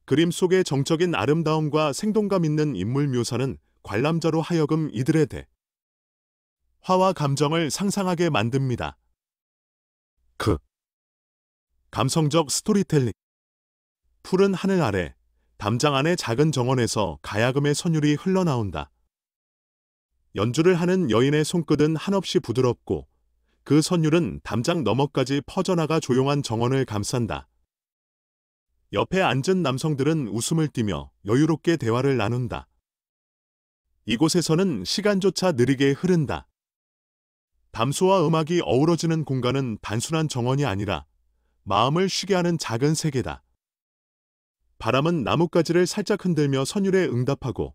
그림 속의 정적인 아름다움과 생동감 있는 인물 묘사는 관람자로 하여금 이들의 화와 감정을 상상하게 만듭니다. 감성적 스토리텔링. 푸른 하늘 아래, 담장 안의 작은 정원에서 가야금의 선율이 흘러나온다. 연주를 하는 여인의 손끝은 한없이 부드럽고 그 선율은 담장 너머까지 퍼져나가 조용한 정원을 감싼다. 옆에 앉은 남성들은 웃음을 띠며 여유롭게 대화를 나눈다. 이곳에서는 시간조차 느리게 흐른다. 담소와 음악이 어우러지는 공간은 단순한 정원이 아니라 마음을 쉬게 하는 작은 세계다. 바람은 나뭇가지를 살짝 흔들며 선율에 응답하고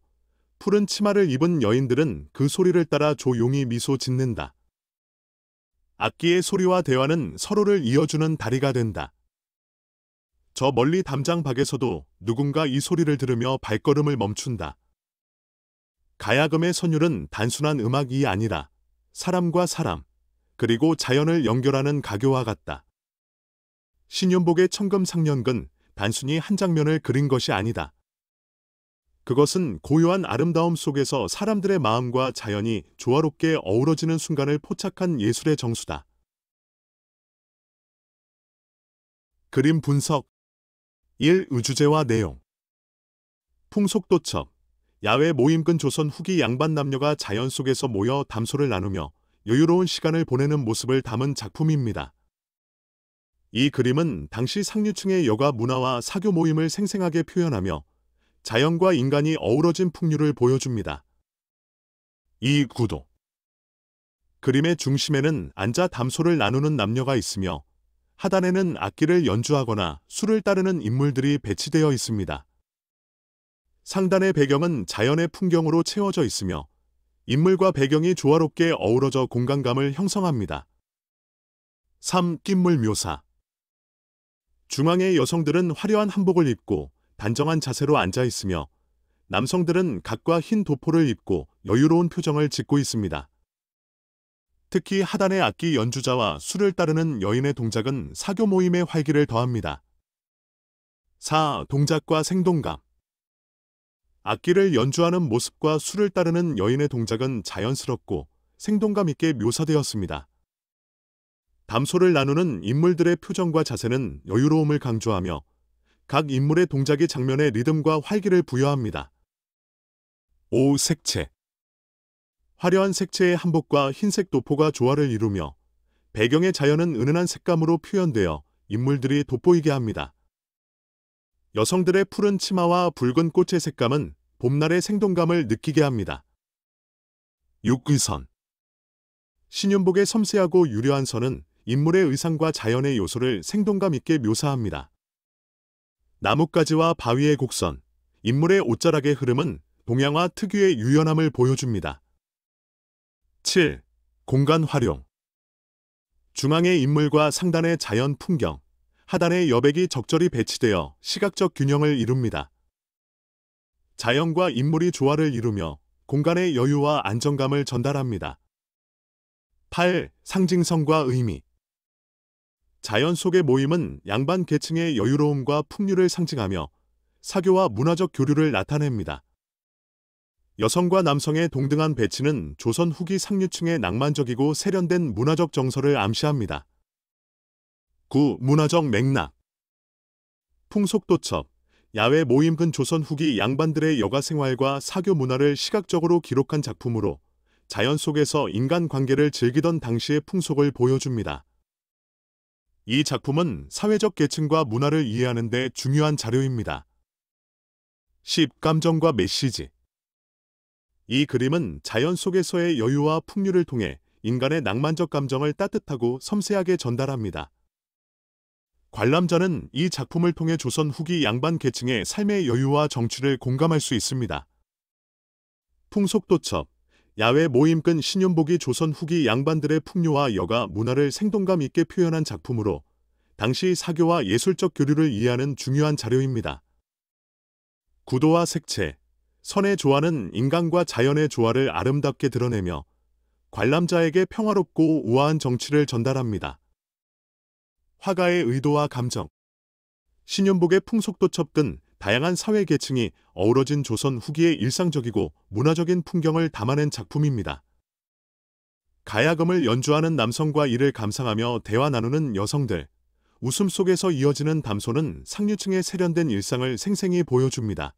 푸른 치마를 입은 여인들은 그 소리를 따라 조용히 미소 짓는다. 악기의 소리와 대화는 서로를 이어주는 다리가 된다. 저 멀리 담장 밖에서도 누군가 이 소리를 들으며 발걸음을 멈춘다. 가야금의 선율은 단순한 음악이 아니라 사람과 사람, 그리고 자연을 연결하는 가교와 같다. 신윤복의 천금상년은 단순히 한 장면을 그린 것이 아니다. 그것은 고요한 아름다움 속에서 사람들의 마음과 자연이 조화롭게 어우러지는 순간을 포착한 예술의 정수다. 그림 분석. 1. 의주제와 내용. 풍속도첩. 야외 모임근 조선 후기 양반 남녀가 자연 속에서 모여 담소를 나누며 여유로운 시간을 보내는 모습을 담은 작품입니다. 이 그림은 당시 상류층의 여가 문화와 사교 모임을 생생하게 표현하며 자연과 인간이 어우러진 풍류를 보여줍니다. 2. 구도. 그림의 중심에는 앉아 담소를 나누는 남녀가 있으며 하단에는 악기를 연주하거나 술을 따르는 인물들이 배치되어 있습니다. 상단의 배경은 자연의 풍경으로 채워져 있으며 인물과 배경이 조화롭게 어우러져 공간감을 형성합니다. 3. 깃물 묘사. 중앙의 여성들은 화려한 한복을 입고 단정한 자세로 앉아 있으며 남성들은 각과 흰 도포를 입고 여유로운 표정을 짓고 있습니다. 특히 하단의 악기 연주자와 술을 따르는 여인의 동작은 사교 모임의 활기를 더합니다. 4. 동작과 생동감. 악기를 연주하는 모습과 수를 따르는 여인의 동작은 자연스럽고 생동감 있게 묘사되었습니다. 담소를 나누는 인물들의 표정과 자세는 여유로움을 강조하며 각 인물의 동작이 장면에 리듬과 활기를 부여합니다. 5. 색채. 화려한 색채의 한복과 흰색 도포가 조화를 이루며 배경의 자연은 은은한 색감으로 표현되어 인물들이 돋보이게 합니다. 여성들의 푸른 치마와 붉은 꽃의 색감은 봄날의 생동감을 느끼게 합니다. 6. 의선. 신윤복의 섬세하고 유려한 선은 인물의 의상과 자연의 요소를 생동감 있게 묘사합니다. 나뭇가지와 바위의 곡선, 인물의 옷자락의 흐름은 동양화 특유의 유연함을 보여줍니다. 7. 공간 활용. 중앙의 인물과 상단의 자연 풍경, 하단의 여백이 적절히 배치되어 시각적 균형을 이룹니다. 자연과 인물이 조화를 이루며 공간의 여유와 안정감을 전달합니다. 8. 상징성과 의미. 자연 속의 모임은 양반 계층의 여유로움과 풍류를 상징하며 사교와 문화적 교류를 나타냅니다. 여성과 남성의 동등한 배치는 조선 후기 상류층의 낭만적이고 세련된 문화적 정서를 암시합니다. 9. 문화적 맥락. 풍속도첩, 야외 모임은 조선 후기 양반들의 여가 생활과 사교 문화를 시각적으로 기록한 작품으로 자연 속에서 인간관계를 즐기던 당시의 풍속을 보여줍니다. 이 작품은 사회적 계층과 문화를 이해하는 데 중요한 자료입니다. 10. 감정과 메시지. 이 그림은 자연 속에서의 여유와 풍류를 통해 인간의 낭만적 감정을 따뜻하고 섬세하게 전달합니다. 관람자는 이 작품을 통해 조선 후기 양반 계층의 삶의 여유와 정취를 공감할 수 있습니다. 풍속도첩, 야외 모임근 신윤복이 조선 후기 양반들의 풍요와 여가 문화를 생동감 있게 표현한 작품으로 당시 사교와 예술적 교류를 이해하는 중요한 자료입니다. 구도와 색채, 선의 조화는 인간과 자연의 조화를 아름답게 드러내며 관람자에게 평화롭고 우아한 정취를 전달합니다. 화가의 의도와 감정. 신윤복의 풍속도첩 등 다양한 사회 계층이 어우러진 조선 후기의 일상적이고 문화적인 풍경을 담아낸 작품입니다. 가야금을 연주하는 남성과 이를 감상하며 대화 나누는 여성들, 웃음 속에서 이어지는 담소는 상류층의 세련된 일상을 생생히 보여줍니다.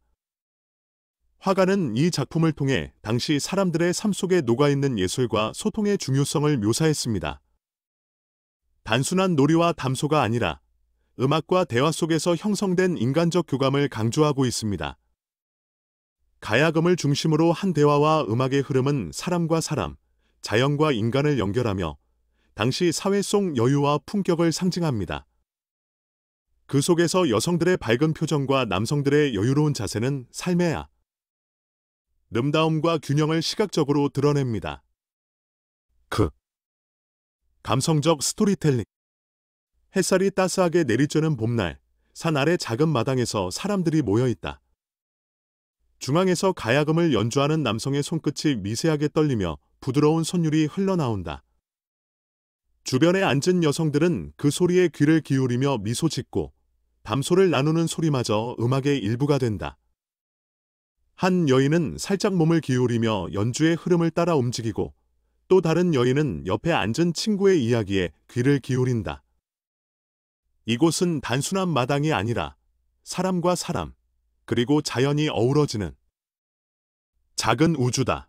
화가는 이 작품을 통해 당시 사람들의 삶 속에 녹아있는 예술과 소통의 중요성을 묘사했습니다. 단순한 놀이와 담소가 아니라 음악과 대화 속에서 형성된 인간적 교감을 강조하고 있습니다. 가야금을 중심으로 한 대화와 음악의 흐름은 사람과 사람, 자연과 인간을 연결하며 당시 사회 속 여유와 품격을 상징합니다. 그 속에서 여성들의 밝은 표정과 남성들의 여유로운 자세는 삶의 름다움과 균형을 시각적으로 드러냅니다. 감성적 스토리텔링. 햇살이 따스하게 내리쬐는 봄날, 산 아래 작은 마당에서 사람들이 모여있다. 중앙에서 가야금을 연주하는 남성의 손끝이 미세하게 떨리며 부드러운 손율이 흘러나온다. 주변에 앉은 여성들은 그 소리에 귀를 기울이며 미소 짓고 담소를 나누는 소리마저 음악의 일부가 된다. 한 여인은 살짝 몸을 기울이며 연주의 흐름을 따라 움직이고 또 다른 여인은 옆에 앉은 친구의 이야기에 귀를 기울인다. 이곳은 단순한 마당이 아니라 사람과 사람, 그리고 자연이 어우러지는 작은 우주다.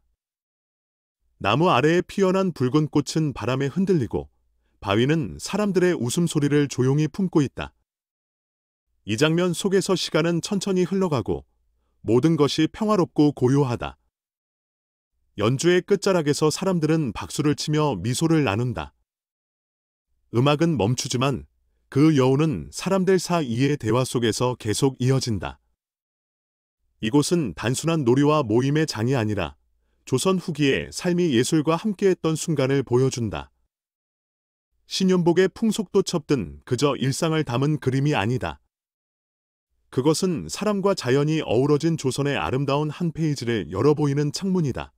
나무 아래에 피어난 붉은 꽃은 바람에 흔들리고 바위는 사람들의 웃음소리를 조용히 품고 있다. 이 장면 속에서 시간은 천천히 흘러가고 모든 것이 평화롭고 고요하다. 연주의 끝자락에서 사람들은 박수를 치며 미소를 나눈다. 음악은 멈추지만 그 여운은 사람들 사이의 대화 속에서 계속 이어진다. 이곳은 단순한 놀이와 모임의 장이 아니라 조선 후기의 삶이 예술과 함께했던 순간을 보여준다. 신윤복의 풍속도첩 등 그저 일상을 담은 그림이 아니다. 그것은 사람과 자연이 어우러진 조선의 아름다운 한 페이지를 열어보이는 창문이다.